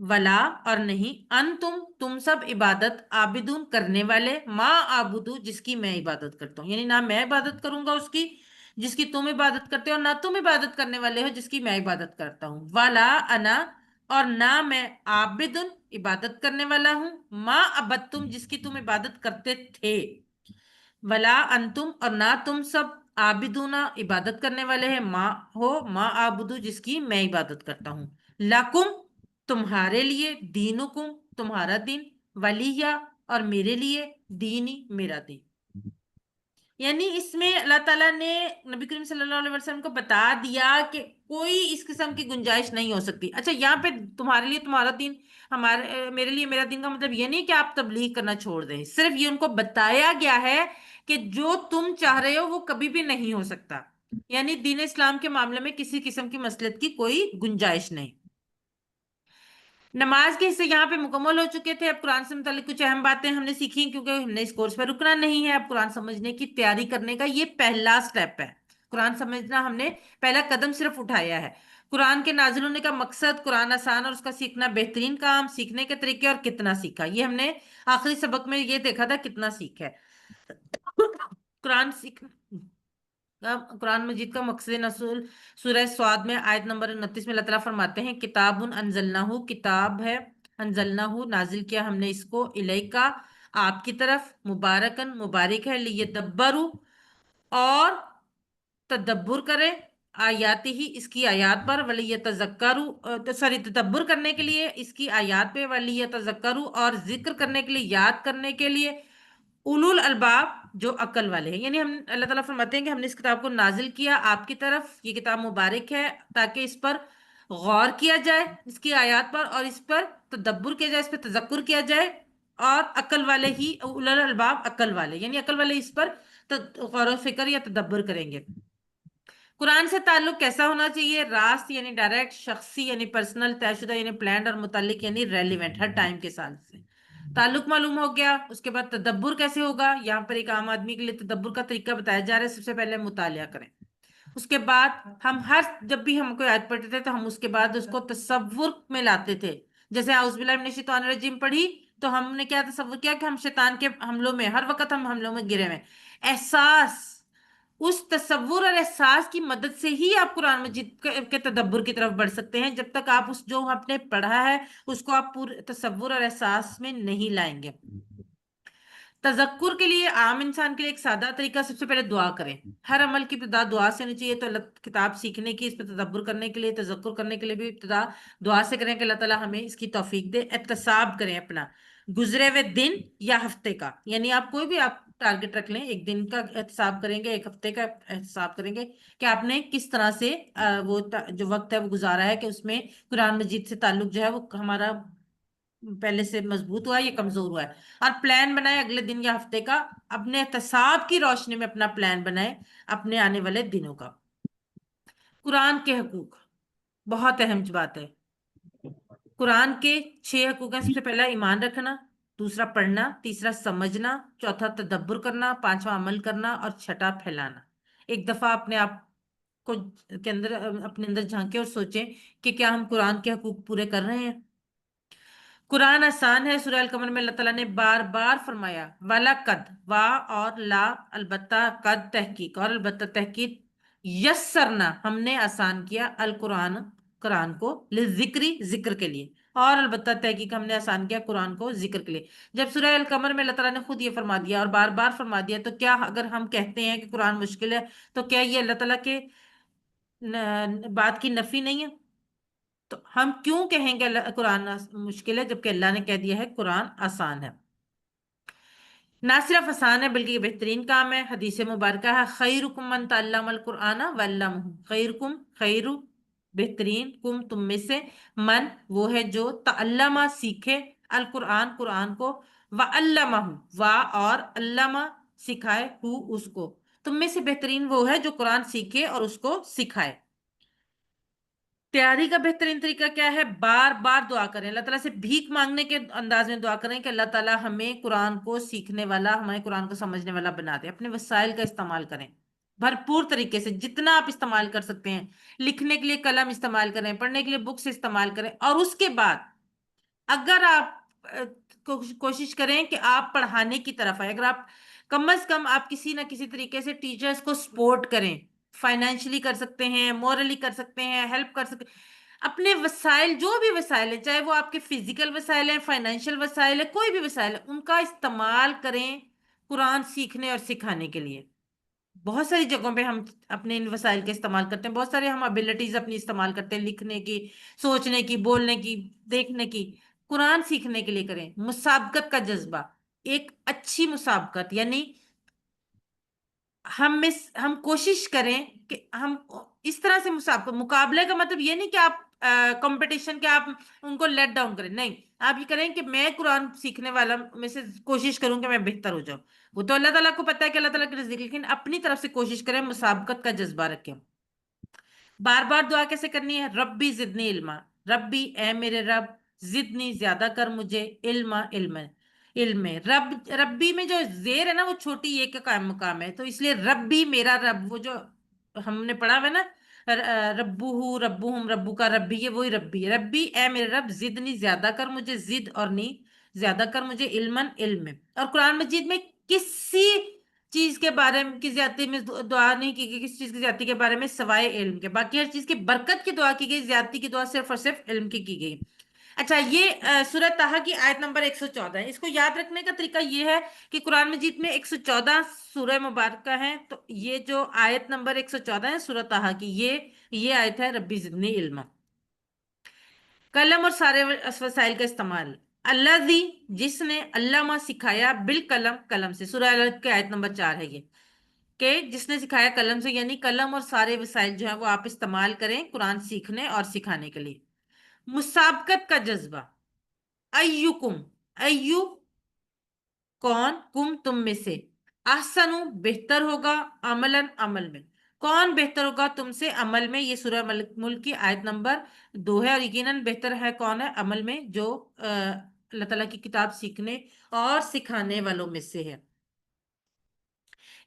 ولا اور نہیں، تم سب عبادت عابدون کرنے والے، ما آبدو جس کی میں عبادت کرتا ہوں، یعنی نہ میں عبادت کروں گا اس کی جس کی تم عبادت کرتے ہو، نہ تم عبادت کرنے والے ہو جس کی میں عبادت کرتا ہوں، ولا انا اور نہ میں عابدن عبادت کرنے والا ہوں، ما عبدتم جس کی تم عبادت کرتے تھے، ولا انتم اور نہ تم سب عابدون عبادت کرنے والے ہیں، ما آبدو جس کی میں عبادت کرتا ہوں، لکم تمہارے لیے، دینکم تمہارا دین، ولیہ اور میرے لیے، دینی میرا دین۔ یعنی اس میں اللہ تعالیٰ نے نبی کریم صلی اللہ علیہ وسلم کو بتا دیا کہ کوئی اس قسم کی گنجائش نہیں ہو سکتی۔ اچھا یہاں پہ تمہارے لیے تمہارا دین، میرے لیے میرا دین کا مطلب یہ نہیں کہ آپ تبلیغ کرنا چھوڑ دیں، صرف یہ ان کو بتایا گیا ہے کہ جو تم چاہ رہے ہو وہ کبھی بھی نہیں ہو سکتا، یعنی دین اسلام کے معاملے میں کسی قسم کی مصلحت کی کوئی گنجائش نہیں۔ نماز کے حصے یہاں پہ مکمل ہو چکے تھے۔ اب قرآن سے متعلق کچھ اہم باتیں ہم نے سیکھی کیونکہ ہم نے اس کورس پہ رکنا نہیں ہے۔ اب قرآن سمجھنے کی تیاری کرنے کا یہ پہلا سٹیپ ہے۔ قرآن سمجھنا ہم نے پہلا قدم صرف اٹھایا ہے۔ قرآن کے نازل ہونے کا مقصد، قرآن آسان اور اس کا سیکھنا بہترین کام، سیکھنے کے طریقے اور کتنا سیکھا، یہ ہم نے آخری سبق میں یہ دیکھا تھا کتنا سیکھا ہے۔ قرآن مجید کا مقصد نزول سورہ سعد میں آیت نمبر 29 میں اللہ تعالیٰ فرماتے ہیں کتاب انزلناہ، کتاب ہے انزلناہ نازل کیا ہم نے اس کو، الیکا آپ کی طرف، مبارکن مبارک ہے، لیدبروا اور تدبر کرے، آیاتی ہی اس کی آیات پر، تدبر کرنے کے لیے اس کی آیات پہ، ولیتذکروا اور ذکر کرنے کے لیے، یاد کرنے کے لیے، اولو الالباب جو عقل والے ہیں۔ یعنی ہم اللہ تعالیٰ فرماتے ہیں کہ ہم نے اس کتاب کو نازل کیا آپ کی طرف، یہ کتاب مبارک ہے تاکہ اس پر غور کیا جائے، اس کی آیات پر، اور اس پر تدبر کیا جائے، اس پر تذکر کیا جائے، اور عقل والے ہی، اولو الالباب عقل والے، یعنی عقل والے اس پر غور و فکر یا تدبر کریں گے۔ قرآن سے تعلق کیسا ہونا چاہیے؟ راست یعنی ڈائریکٹ، شخصی یعنی پرسنل، طے شدہ یعنی پلانڈ، اور متعلق یعنی ریلیونٹ، ہر ٹائم کے ساتھ سے تعلق معلوم ہو گیا۔ اس کے بعد تدبر کیسے ہوگا، یہاں پر ایک عام آدمی کے لیے تدبر کا طریقہ بتایا جا رہا ہے۔ سب سے پہلے مطالعہ کریں، اس کے بعد جب بھی ہم کوئی آیت پڑھتے تھے تو ہم اس کے بعد اس کو تصور میں لاتے تھے، جیسے اعوذ باللہ من الشیطان الرجیم پڑھی تو ہم نے کیا تصور کیا کہ ہم شیطان کے حملوں میں، ہر وقت ہم حملوں میں گرے ہوئے، احساس، اس تصور اور احساس کی مدد سے ہی آپ قرآن مجید کے تدبر کی طرف بڑھ سکتے ہیں۔ جب تک آپ اس جو آپ نے پڑھا ہے اس کو آپ پورے تصور اور احساس میں نہیں لائیں گے۔ تذکر کے لیے، عام انسان کے لیے ایک سادہ طریقہ، سب سے پہلے دعا کریں۔ ہر عمل کی ابتدا دعا سے ہونی چاہیے، تو کتاب سیکھنے کی، اس پہ تدبر کرنے کے لیے، تذکر کرنے کے لیے بھی ابتدا دعا سے کریں کہ اللہ تعالیٰ ہمیں اس کی توفیق دے۔ احتساب کریں اپنا گزرے ہوئے دن یا ہفتے کا، یعنی آپ کوئی بھی آپ ٹارگٹ رکھ لیں، ایک دن کا احتساب کریں گے، ایک ہفتے کا احتساب کریں گے کہ آپ نے کس طرح سے وہ جو وقت ہے وہ گزارا ہے، کہ اس میں قرآن مجید سے تعلق جو ہے وہ ہمارا پہلے سے مضبوط ہوا ہے یا کمزور ہوا ہے، اور پلان بنائے اگلے دن یا ہفتے کا، اپنے احتساب کی روشنی میں اپنا پلان بنائے اپنے آنے والے دنوں کا۔ قرآن کے حقوق بہت اہم بات ہے۔ قرآن کے 6 حقوق ہیں۔ سب سے پہلا ایمان رکھنا، دوسرا پڑھنا، تیسرا سمجھنا، چوتھا تدبر کرنا، پانچواں عمل کرنا، اور چھٹا پھیلانا۔ ایک دفعہ اپنے آپ کو اپنے اندر جھانکیں اور سوچیں کہ کیا ہم قرآن کے حقوق پورے کر رہے ہیں۔ قرآن آسان ہے۔ سورہ القمر میں اللہ تعالیٰ نے بار بار فرمایا وَلَقَدْ، وا اور لا، البتہ، قد تحقیق، اور البتہ تحقیق، یسرنا ہم نے آسان کیا، القرآن قرآن کو، لذکری ذکر کے لیے، اور البتہ تحقیق ہم نے آسان کیا قرآن کو ذکر کے لیے۔ جب سورہ القمر میں اللہ تعالیٰ نے خود یہ فرما دیا اور بار بار فرما دیا، تو کیا اگر ہم کہتے ہیں کہ قرآن مشکل ہے تو کیا یہ اللہ تعالیٰ کے بات کی نفی نہیں ہے؟ تو ہم کیوں کہیں گے قرآن مشکل ہے جبکہ اللہ نے کہہ دیا ہے قرآن آسان ہے؟ نہ صرف آسان ہے بلکہ یہ بہترین کام ہے۔ حدیث مبارکہ ہے خیرکم من تعلم القرآن وعلمہ، خیرکم، خیر بہترین، کم تم میں سے، من وہ ہے جو، تعلمہ سیکھے، القرآن قرآن کو، وعلمہ وا اور علمہ سکھائے، ہو اس کو، تم میں سے بہترین وہ ہے جو قرآن سیکھے اور اس کو سکھائے۔ تیاری کا بہترین طریقہ کیا ہے؟ بار بار دعا کریں، اللہ تعالیٰ سے بھیک مانگنے کے انداز میں دعا کریں کہ اللہ تعالیٰ ہمیں قرآن کو سیکھنے والا، ہمیں قرآن کو سمجھنے والا بنا دے۔ اپنے وسائل کا استعمال کریں بھرپور طریقے سے، جتنا آپ استعمال کر سکتے ہیں۔ لکھنے کے لیے قلم استعمال کریں، پڑھنے کے لیے بکس استعمال کریں، اور اس کے بعد اگر آپ کوشش کریں کہ آپ پڑھانے کی طرف آئے، اگر آپ کم از کم آپ کسی نہ کسی طریقے سے ٹیچرز کو سپورٹ کریں، فائنینشلی کر سکتے ہیں، مورلی کر سکتے ہیں، ہیلپ کر سکتے، اپنے وسائل، جو بھی وسائل ہیں، چاہے وہ آپ کے فزیکل وسائل ہیں، فائنینشیل وسائل ہیں، کوئی بھی وسائل ہے، ان کا استعمال کریں قرآن سیکھنے اور سکھانے کے لیے۔ بہت ساری جگہوں پہ ہم اپنے ان وسائل کا استعمال کرتے ہیں، بہت سارے ہم ابیلٹیز اپنی استعمال کرتے ہیں، لکھنے کی، سوچنے کی، بولنے کی، دیکھنے کی۔ قرآن سیکھنے کے لیے کریں مسابقت کا جذبہ، ایک اچھی مسابقت، یعنی ہم کوشش کریں کہ ہم اس طرح سے مقابلے کا مطلب یہ نہیں کہ آپ کمپٹیشن کے آپ ان کو لیٹ ڈاؤن کریں، نہیں، آپ یہ کریں کہ میں قرآن سیکھنے والا میں سے کوشش کروں کہ میں بہتر ہو جاؤں۔ وہ تو اللہ تعالیٰ کو پتہ ہے کہ اللہ تعالیٰ کی رزق، لیکن اپنی طرف سے کوشش کریں، مسابقت کا جذبہ رکھیں۔ بار بار دعا کیسے کرنی ہے؟ ربی زدنی علما، ربی اے میرے رب، زدنی زیادہ کر مجھے، علم میں ربی میں جو زیر ہے نا وہ چھوٹی یہ کا قائم مقام ہے، تو اس لیے ربی میرا رب، وہ جو ہم نے پڑھا ہوا ہے نا، ربو ربو ربو کا ربی، یہ وہی ربی ہے۔ ربی اے میرے رب، زدنی زیادہ کر مجھے، زد اور نی زیادہ کر مجھے، علم میں۔ اور قرآن مجید میں کسی چیز کے بارے میں کی زیادتی میں دعا نہیں کی گئی، کسی چیز کی زیادتی کے بارے میں سوائے علم کے، باقی ہر چیز کی برکت کی دعا کی گئی، زیادتی کی دعا صرف اور صرف علم کی گئی۔ اچھا، یہ سورہ طٰہٰ کی آیت نمبر 114 ہے۔ اس کو یاد رکھنے کا طریقہ یہ ہے کہ قرآن مجید میں 114 سورہ مبارکہ ہیں، تو یہ جو آیت نمبر 114 ہے سورہ طٰہٰ کی، یہ آیت ہے ربی زدنی علما۔ قلم اور سارے وسائل کا استعمال، اللہ جس نے علامہ سکھایا بالقلم، قلم سے، سورہ الگ کے آیت نمبر 4 ہے یہ، کہ جس نے سکھایا قلم سے، یعنی قلم اور سارے وسائل جو ہیں وہ آپ استعمال کریں قرآن سیکھنے اور سکھانے کے لیے۔ مسابقت کا جذبہ، ایوکم، ایو کون، کم تم میں سے، احسن بہتر ہوگا، عملاً عمل میں، کون بہتر ہوگا تم سے عمل میں، یہ سورہ ملک کی آیت نمبر 2 ہے، اور یقیناً بہتر ہے کون ہے عمل میں، جو اللہ تعالیٰ کی کتاب سیکھنے اور سکھانے والوں میں سے ہے۔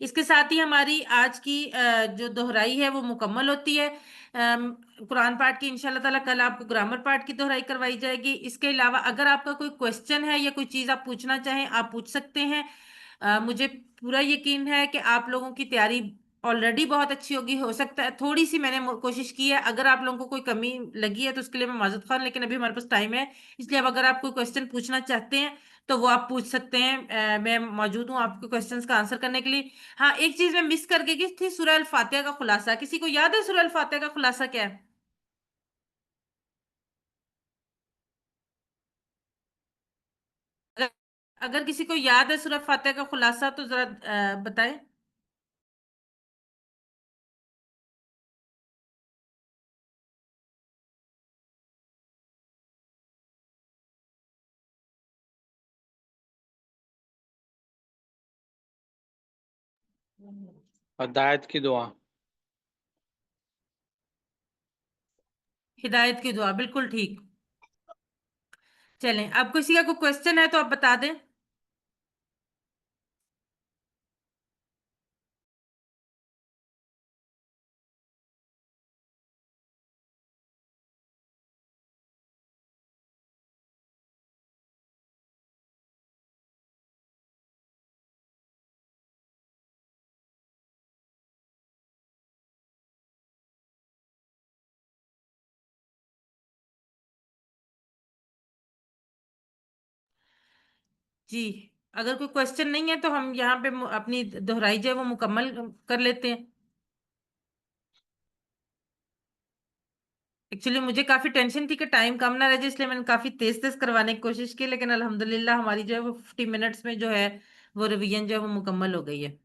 اس کے ساتھ ہی ہماری آج کی جو دہرائی ہے وہ مکمل ہوتی ہے قرآن پاٹ کی۔ انشاءاللہ تعالیٰ کل آپ کو گرامر پاٹ کی دہرائی کروائی جائے گی۔ اس کے علاوہ اگر آپ کا کوئی کویسچن ہے یا کوئی چیز آپ پوچھنا چاہیں، آپ پوچھ سکتے ہیں۔ مجھے پورا یقین ہے کہ آپ لوگوں کی تیاری آلریڈی بہت اچھی ہوگی، ہو سکتا ہے تھوڑی سی میں نے کوشش کی ہے، اگر آپ لوگوں کو کوئی کمی لگی ہے تو اس کے لیے میں معذرت خواہ، لیکن ابھی ہمارے پاس ٹائم ہے، اس لیے اب اگر آپ کوئی کویسچن پوچھنا چاہتے ہیں تو وہ آپ پوچھ سکتے ہیں، میں موجود ہوں آپ کے کویسچنس کا آنسر کرنے کے لیے۔ ہاں، ایک چیز میں مس کر گئی تھی، سورہ الفاتحہ کا خلاصہ کسی کو یاد ہے؟ سورہ الفاتحہ کا خلاصہ کیا ہے؟ اگر اگر کسی کو یاد ہے سورہ فاتحہ کا خلاصہ تو ذرا بتائیں۔ ہدایت کی دعا۔ ہدایت کی دعا، بالکل ٹھیک۔ چلیں، اب کسی کا کوئی کویسچن ہے تو آپ بتا دیں۔ جی، اگر کوئی کویسچن نہیں ہے تو ہم یہاں پہ اپنی دہرائی جو ہے وہ مکمل کر لیتے ہیں۔ ایکچولی مجھے کافی ٹینشن تھی کہ ٹائم کم نہ رہ جائے، اس لیے میں نے کافی تیز تیز کروانے کی کوشش کی، لیکن الحمدللہ ہماری جو ہے وہ 50 منٹس میں جو ہے وہ ریویژن جو ہے وہ مکمل ہو گئی ہے۔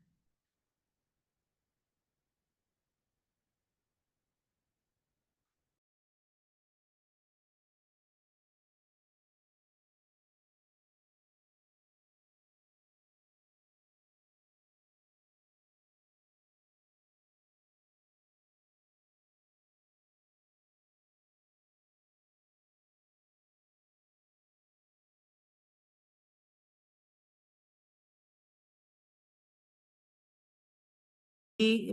جی،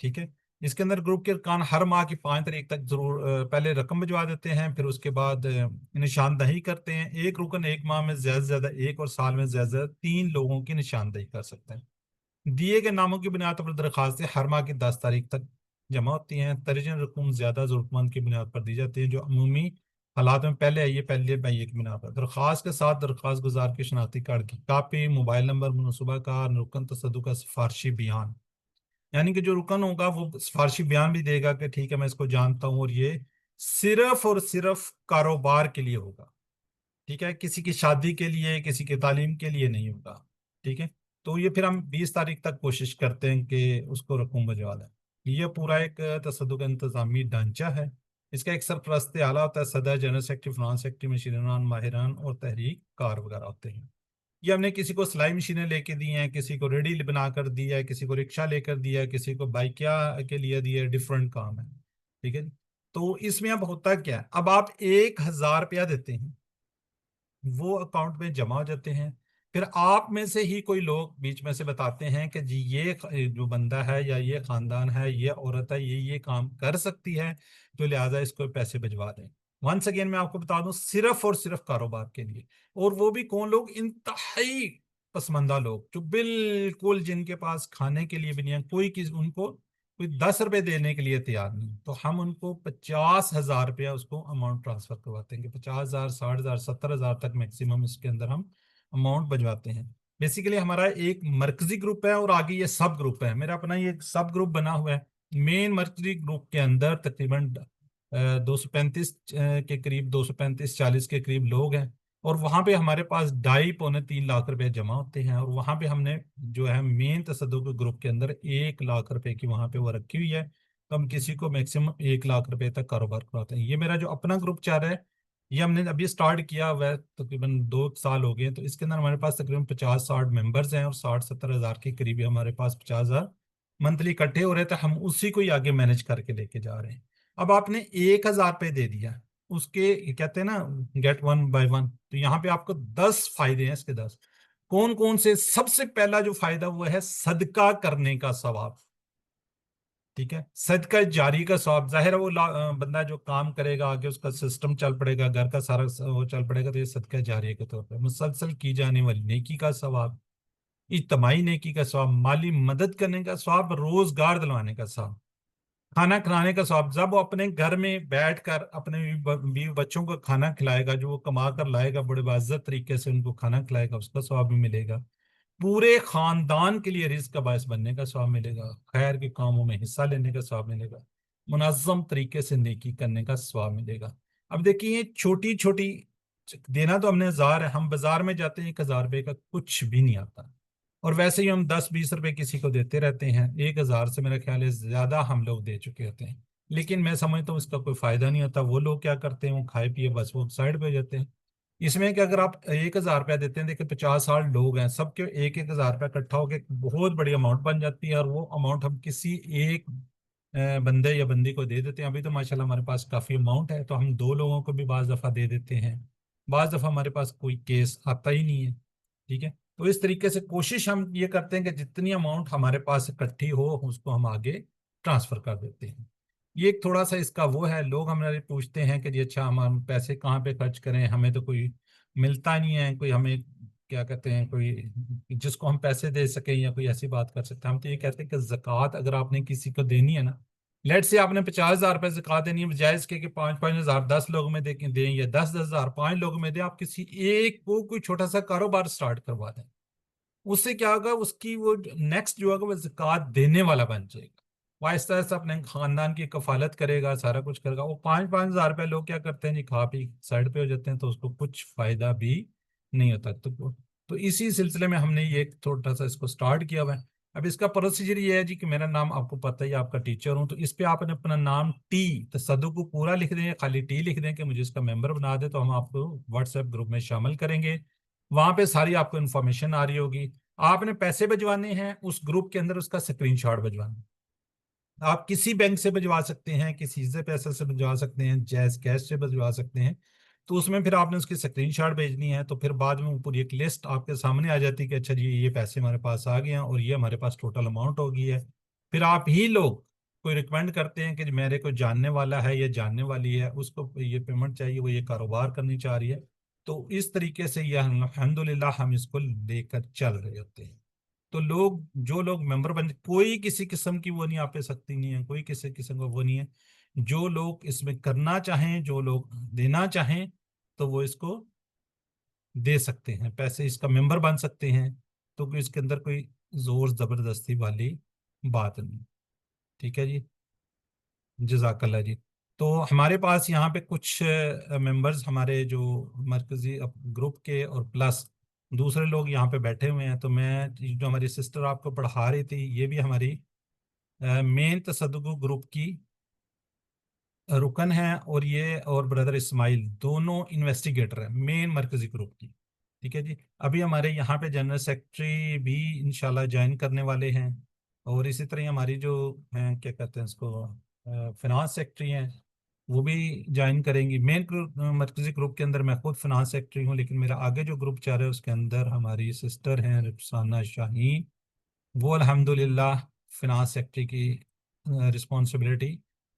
ٹھیک ہے. اس کے اندر گروپ کے ارکان ہر ماہ کی 5 تاریخ تک ضرور پہلے رقم بھجوا دیتے ہیں، پھر اس کے بعد نشاندہی کرتے ہیں. ایک رکن ایک ماہ میں زیادہ سے زیادہ ایک اور سال میں زیادہ سے زیادہ 3 لوگوں کی نشاندہی کر سکتے ہیں. دیے گئے ناموں کی بنیاد پر درخواستیں ہر ماہ کی 10 تاریخ تک جمع ہوتی ہیں. درجن رقم زیادہ ضرورت مند کی بنیاد پر دی جاتی ہیں جو عمومی حالات میں پہلے آئیے کی بنیاد پر. درخواست کے ساتھ درخواست گزار کی شناختی کارڈ کی کاپی، موبائل نمبر، منصوبہ کار، رکن تصدق کا سفارشی بیان، یعنی کہ جو رکن ہوگا وہ سفارشی بیان بھی دے گا کہ ٹھیک ہے میں اس کو جانتا ہوں اور یہ صرف اور صرف کاروبار کے لیے ہوگا. ٹھیک ہے، کسی کی شادی کے لیے، کسی کی تعلیم کے لیے نہیں ہوگا. ٹھیک ہے، تو یہ پھر ہم 20 تاریخ تک کوشش کرتے ہیں کہ اس کو رقم بھجوا دیں. یہ پورا ایک تصدق انتظامی ڈھانچہ ہے. اس کا ایک سرپرست اعلیٰ ہوتا ہے، صدر، جنرل سیکرٹری، فنانس سیکرٹری، مشیران، ماہران اور تحریک کار وغیرہ ہوتے ہیں. یہ ہم نے کسی کو سلائی مشینیں لے کے دی ہیں، کسی کو ریڈی بنا کر دیا ہے، کسی کو رکشہ لے کر دیا ہے، کسی کو بائکیا کے لیے دیا ہے. ڈفرینٹ کام ہے. ٹھیک ہے، تو اس میں اب ہوتا کیا ہے، اب آپ 1000 روپیہ دیتے ہیں، وہ اکاؤنٹ میں جمع ہو جاتے ہیں. پھر آپ میں سے ہی کوئی لوگ بیچ میں سے بتاتے ہیں کہ جی یہ جو بندہ ہے یا یہ خاندان ہے، یہ عورت ہے، یہ کام کر سکتی ہے، تو لہٰذا اس کو پیسے بھجوا دیں. ونس اگین میں آپ کو بتا دوں، صرف اور صرف کاروبار کے لیے. اور وہ بھی کون لوگ؟ انتہائی پسماندہ لوگ جو بالکل جن کے پاس کھانے کے لیے بھی نہیں ہے، ان کو کوئی 10 روپے دینے کے لیے تیار نہیں. تو ہم ان کو 50,000 روپیہ اس کو اماؤنٹ ٹرانسفر کرواتے ہیں کہ 50,000، 60,000، 70,000 تک میکسیمم اس کے اندر ہم اماؤنٹ بھجواتے ہیں. بیسیکلی ہمارا ایک مرکزی گروپ ہے اور آگے یہ سب گروپ ہے. میرا اپنا یہ سب گروپ بنا ہوا ہے. مین مرکزی گروپ کے اندر تقریباً 235 کے قریب، 235-40 کے قریب لوگ ہیں، اور وہاں پہ ہمارے پاس 2.5-3 لاکھ روپے جمع ہوتے ہیں. اور وہاں پہ ہم نے جو ہے مین تصدق گروپ کے اندر 1 لاکھ روپے کی وہاں پہ وہ رکھی ہوئی ہے. تو ہم کسی کو میکسیمم 1 لاکھ روپے تک کاروبار کرواتے ہیں. یہ میرا جو اپنا گروپ چل رہا ہے، یہ ہم نے ابھی سٹارٹ کیا ہوا ہے، تقریباً 2 سال ہو گئے. تو اس کے اندر ہمارے پاس تقریباً 50-60 ممبرز ہیں اور 60-70 ہزار کے قریب ہمارے پاس 50,000 منتھلی اکٹھے ہو رہے تھے. ہم اسی کو ہی آگے مینج کر کے لے کے جا رہے ہیں. اب آپ نے 1,000 روپے دے دیا، اس کے کہتے ہیں نا گیٹ 1 بائی 1، تو یہاں پہ آپ کو 10 فائدے ہیں. اس کے 10 کون کون سے؟ سب سے پہلا جو فائدہ وہ ہے صدقہ کرنے کا ثواب. ٹھیک ہے، صدقہ جاری کا ثواب. ظاہر ہے وہ بندہ جو کام کرے گا آگے اس کا سسٹم چل پڑے گا، گھر کا سارا وہ چل پڑے گا، تو یہ صدقہ جاریہ کے طور پر مسلسل کی جانے والی نیکی کا ثواب، اجتماعی نیکی کا ثواب، مالی مدد کرنے کا ثواب، روزگار دلوانے کا ثواب، کھانا کھلانے کا ثواب. جب وہ اپنے گھر میں بیٹھ کر اپنے بیوی بچوں کو کھانا کھلائے گا، جو وہ کما کر لائے گا، بڑے باعزت طریقے سے ان کو کھانا کھلائے گا، اس کا ثواب بھی ملے گا. پورے خاندان کے لیے رزق کا باعث بننے کا ثواب ملے گا. خیر کے کاموں میں حصہ لینے کا ثواب ملے گا. منظم طریقے سے نیکی کرنے کا ثواب ملے گا. اب دیکھیے، چھوٹی چھوٹی دینا تو ہم نے 1000 ہے، ہم بازار میں جاتے ہیں 1,000 روپے کا کچھ بھی نہیں آتا، اور ویسے ہی ہم 10-20 روپے کسی کو دیتے رہتے ہیں. 1,000 سے میرا خیال ہے زیادہ ہم لوگ دے چکے ہوتے ہیں. لیکن میں سمجھتا ہوں اس کا کوئی فائدہ نہیں ہوتا. وہ لوگ کیا کرتے ہیں، وہ کھائے پیے بس وہ سائڈ پہ ہو جاتے ہیں. اس میں کہ اگر آپ 1,000 روپیہ دیتے ہیں، دیکھیں 50-60 لوگ ہیں، سب کے 1,000 روپیہ اکٹھا ہو کے بہت بڑی اماؤنٹ بن جاتی ہے. اور وہ اماؤنٹ ہم کسی ایک بندے یا بندی کو دے دیتے ہیں. ابھی تو ماشاءاللہ ہمارے پاس کافی اماؤنٹ ہے، تو ہم 2 لوگوں کو بھی بعض دفعہ دے دیتے ہیں. بعض دفعہ ہمارے پاس کوئی کیس آتا ہی نہیں ہے. ٹھیک ہے، تو اس طریقے سے کوشش ہم یہ کرتے ہیں کہ جتنی اماؤنٹ ہمارے پاس اکٹھی ہو اس کو ہم آگے ٹرانسفر کر دیتے ہیں. یہ ایک تھوڑا سا اس کا وہ ہے. لوگ ہمارے پوچھتے ہیں کہ جی اچھا ہم پیسے کہاں پہ خرچ کریں، ہمیں تو کوئی ملتا نہیں ہے، کوئی ہمیں کیا کہتے ہیں کوئی جس کو ہم پیسے دے سکیں یا کوئی ایسی بات کر سکتے ہیں. ہم تو یہ کہتے ہیں کہ زکوٰۃ اگر آپ نے کسی کو دینی ہے نا، لیٹ سے آپ نے 50,000 روپے زکوٰۃ دینی ہے، بجائے اس کے کہ 5-5 ہزار 10 لوگوں میں دیں یا 10,000 5 لوگوں میں دیں، آپ کسی ایک کو کوئی چھوٹا سا کاروبار سٹارٹ کروا دیں. اس سے کیا ہوگا، اس کی وہ نیکسٹ جو ہوگا وہ زکوٰۃ دینے والا بن جائے گا. وہ آہستہ آہستہ اپنے خاندان کی کفالت کرے گا، سارا کچھ کرے گا. وہ 5-5 ہزار روپے لوگ کیا کرتے ہیں جی، کھا پی سائڈ پہ ہو جاتے ہیں، تو اس کو کچھ فائدہ بھی نہیں ہوتا. تو اسی سلسلے میں ہم نے یہ ایک تھوڑا سا اس کو سٹارٹ کیا ہوا ہے. اب اس کا پروسیجر یہ ہے جی کہ میرا نام آپ کو پتہ ہی، آپ کا ٹیچر ہوں، تو اس پہ آپ نے اپنا نام ٹی تصدق کو پورا لکھ دیں، خالی ٹی لکھ دیں کہ مجھے اس کا ممبر بنا دے، تو ہم آپ کو واٹس ایپ گروپ میں شامل کریں گے. وہاں پہ ساری آپ کو انفارمیشن آ رہی ہوگی. آپ نے پیسے بھجوانے ہیں، اس گروپ کے اندر اس کا اسکرین شاٹ بھجوانا ہے. آپ کسی بینک سے بھجوا سکتے ہیں، کسی سے پیسے سے بھجوا سکتے ہیں، جیز کیش سے بھجوا سکتے ہیں. تو اس میں پھر آپ نے اس کی اسکرین شاٹ بھیجنی ہے. تو پھر بعد میں پوری ایک لسٹ آپ کے سامنے آ جاتی ہے کہ اچھا جی یہ پیسے ہمارے پاس آ گئے ہیں اور یہ ہمارے پاس ٹوٹل اماؤنٹ ہو گئی ہے. پھر آپ ہی لوگ کوئی ریکمینڈ کرتے ہیں کہ میرے کو جاننے والا ہے یا جاننے والی ہے، اس کو یہ پیمنٹ چاہیے، وہ یہ کاروبار کرنی چاہ رہی ہے، تو اس طریقے سے یہ الحمدللہ ہم اس کو لے کر چل رہے ہوتے ہیں. تو لوگ جو لوگ ممبر بن، کوئی کسی قسم کی وہ نہیں آپ سکتی نہیں ہے، کوئی کسی قسم کا وہ نہیں ہے. جو لوگ اس میں کرنا چاہیں، جو لوگ دینا چاہیں، تو وہ اس کو دے سکتے ہیں، پیسے اس کا ممبر بن سکتے ہیں. تو اس کے اندر کوئی زور زبردستی والی بات نہیں. ٹھیک ہے جی، جزاک اللہ جی. تو ہمارے پاس یہاں پہ کچھ ممبرز ہمارے جو مرکزی گروپ کے اور پلس دوسرے لوگ یہاں پہ بیٹھے ہوئے ہیں. تو میں جو ہماری سسٹر آپ کو پڑھا رہی تھی، یہ بھی ہماری مین تصدق گروپ کی رکن ہیں، اور یہ اور بردر اسماعیل دونوں انویسٹیگیٹر ہیں مین مرکزی گروپ کی. ٹھیک ہے جی. ابھی ہمارے یہاں پہ جنرل سیکرٹری بھی انشاءاللہ جوائن کرنے والے ہیں، اور اسی طرح ہماری جو ہیں کیا کہتے ہیں اس کو فنانس سیکرٹری ہیں، وہ بھی جوائن کریں گی. مین مرکزی گروپ کے اندر میں خود فنانس سیکرٹری ہوں، لیکن میرا آگے جو گروپ چل رہا ہے اس کے اندر ہماری سسٹر ہیں رفسانہ شاہین، وہ الحمدللہ فنانس سیکرٹری کی رسپانسبلٹی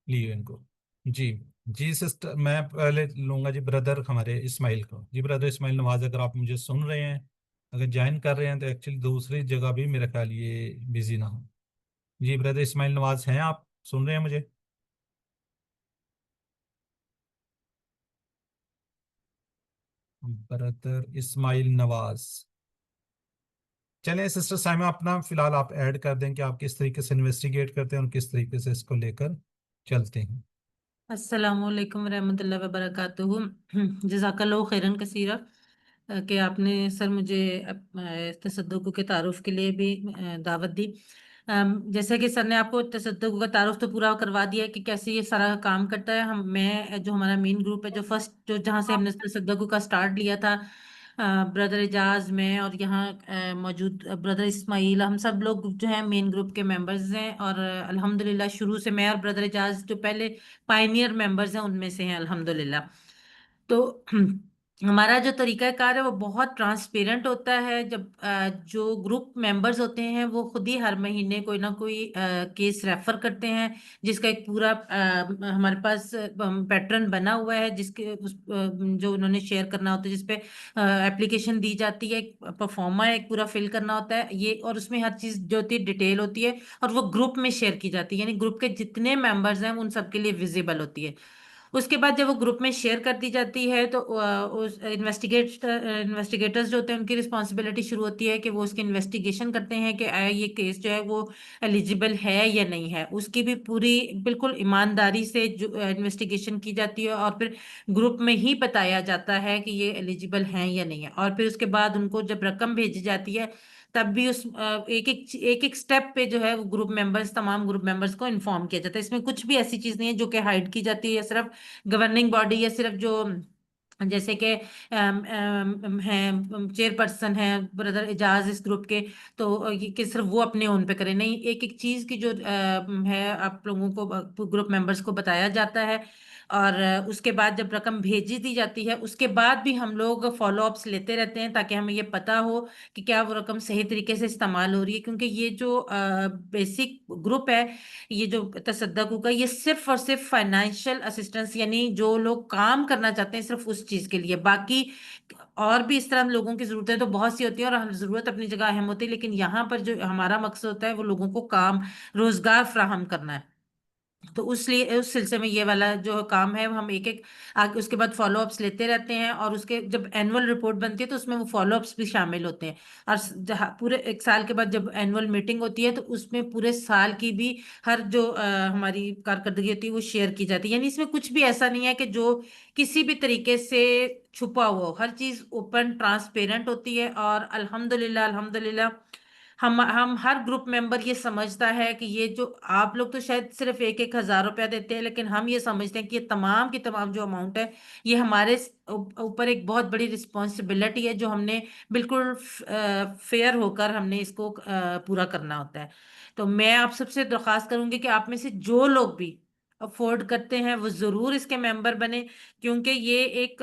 لی ہے ان کو. جی سسٹر، میں پہلے لوں گا جی بردر ہمارے اسماعیل کو. جی بردر اسماعیل نواز، اگر آپ مجھے سن رہے ہیں، اگر جوائن کر رہے ہیں تو ایکچولی دوسری جگہ بھی میرا خیال یہ بزی نہ ہو. جی بردر اسماعیل نواز ہیں، آپ سن رہے ہیں مجھے؟ بردر اسماعیل نواز. چلیں سسٹر سائمہ اپنا فی الحال آپ ایڈ کر دیں کہ آپ کس طریقے سے انویسٹیگیٹ کرتے ہیں اور کس طریقے سے اس کو لے کر چلتے ہیں. السلام علیکم ورحمۃ اللہ وبرکاتہ. جزاک اللہ خیرن کثیرہ کہ آپ نے سر مجھے تصدق کے تعارف کے لیے بھی دعوت دی. جیسے کہ سر نے آپ کو تصدق کا تعارف تو پورا کروا دیا کہ کیسے یہ سارا کام کرتا ہے. میں جو ہمارا مین گروپ ہے، جو فرسٹ جو جہاں سے ہم نے تصدق کا سٹارٹ لیا تھا، بردر اعجاز، میں اور یہاں موجود بردر اسماعیل، ہم سب لوگ جو ہیں مین گروپ کے ممبرز ہیں. اور الحمدللہ شروع سے میں اور بردر اعجاز جو پہلے پائنیئر ممبرز ہیں ان میں سے ہیں الحمدللہ. تو ہمارا جو طریقہ کار ہے وہ بہت ٹرانسپیرنٹ ہوتا ہے. جب جو گروپ ممبرز ہوتے ہیں وہ خود ہی ہر مہینے کوئی نہ کوئی کیس ریفر کرتے ہیں، جس کا ایک پورا ہمارے پاس پیٹرن بنا ہوا ہے، جس کے جو انہوں نے شیئر کرنا ہوتا ہے، جس پہ اپلیکیشن دی جاتی ہے، ایک پرفارما ایک پورا فل کرنا ہوتا ہے یہ، اور اس میں ہر چیز جو ہوتی ہے ڈیٹیل ہوتی ہے، اور وہ گروپ میں شیئر کی جاتی ہے، یعنی گروپ کے جتنے ممبرز ہیں ان سب کے لیے ویزیبل ہوتی ہے. اس کے بعد جب وہ گروپ میں شیئر کر دی جاتی ہے تو انویسٹیگیٹرز جو ہوتے ہیں ان کی رسپانسبلٹی شروع ہوتی ہے کہ وہ اس کی انویسٹیگیشن کرتے ہیں کہ آیا یہ کیس جو ہے وہ ایلیجیبل ہے یا نہیں ہے. اس کی بھی پوری بالکل ایمانداری سے جو انویسٹیگیشن کی جاتی ہے، اور پھر گروپ میں ہی بتایا جاتا ہے کہ یہ ایلیجیبل ہیں یا نہیں ہے. اور پھر اس کے بعد ان کو جب رقم بھیجی جاتی ہے تب بھی اس ایک ایک سٹیپ پہ جو ہے وہ گروپ ممبرز، تمام گروپ ممبرز کو انفارم کیا جاتا ہے. اس میں کچھ بھی ایسی چیز نہیں ہے جو کہ ہائڈ کی جاتی ہے، یا صرف گورننگ باڈی یا صرف جو جیسے کہ ہیں چیئر پرسن ہیں بردر اعجاز اس گروپ کے، تو کہ صرف وہ اپنے اون پہ کریں، نہیں، ایک ایک چیز کی جو ہے آپ لوگوں کو گروپ ممبرز کو بتایا جاتا ہے. اور اس کے بعد جب رقم بھیجی دی جاتی ہے اس کے بعد بھی ہم لوگ فالو اپس لیتے رہتے ہیں تاکہ ہمیں یہ پتہ ہو کہ کیا وہ رقم صحیح طریقے سے استعمال ہو رہی ہے. کیونکہ یہ جو بیسک گروپ ہے، یہ جو تصدق کا، یہ صرف اور صرف فائنینشیل اسسٹنس، یعنی جو لوگ کام کرنا چاہتے ہیں صرف اس چیز کے لیے. باقی اور بھی اس طرح لوگوں کی ضرورتیں تو بہت سی ہوتی ہیں، اور ضرورت اپنی جگہ اہم ہوتی ہے، لیکن یہاں پر جو ہمارا مقصد ہوتا ہے وہ لوگوں کو کام، روزگار فراہم کرنا ہے. تو اس لیے اس سلسلے میں یہ والا جو کام ہے ہم ایک ایک اس کے بعد فالو اپس لیتے رہتے ہیں. اور اس کے جب اینول رپورٹ بنتی ہے تو اس میں وہ فالو اپس بھی شامل ہوتے ہیں. اور جہاں پورے ایک سال کے بعد جب اینول میٹنگ ہوتی ہے تو اس میں پورے سال کی بھی ہر جو ہماری کارکردگی ہوتی ہے وہ شیئر کی جاتی ہے. یعنی اس میں کچھ بھی ایسا نہیں ہے کہ جو کسی بھی طریقے سے چھپا ہوا ہو، ہر چیز اوپن ٹرانسپیرنٹ ہوتی ہے. اور الحمدللہ ہم ہر گروپ ممبر یہ سمجھتا ہے کہ یہ جو آپ لوگ تو شاید صرف 1,000 روپیہ دیتے ہیں، لیکن ہم یہ سمجھتے ہیں کہ یہ تمام کی تمام جو اماؤنٹ ہے یہ ہمارے اوپر ایک بہت بڑی رسپانسبلٹی ہے، جو ہم نے بالکل فیئر ہو کر ہم نے اس کو پورا کرنا ہوتا ہے. تو میں آپ سب سے درخواست کروں گی کہ آپ میں سے جو لوگ بھی افورڈ کرتے ہیں وہ ضرور اس کے ممبر بنے، کیونکہ یہ ایک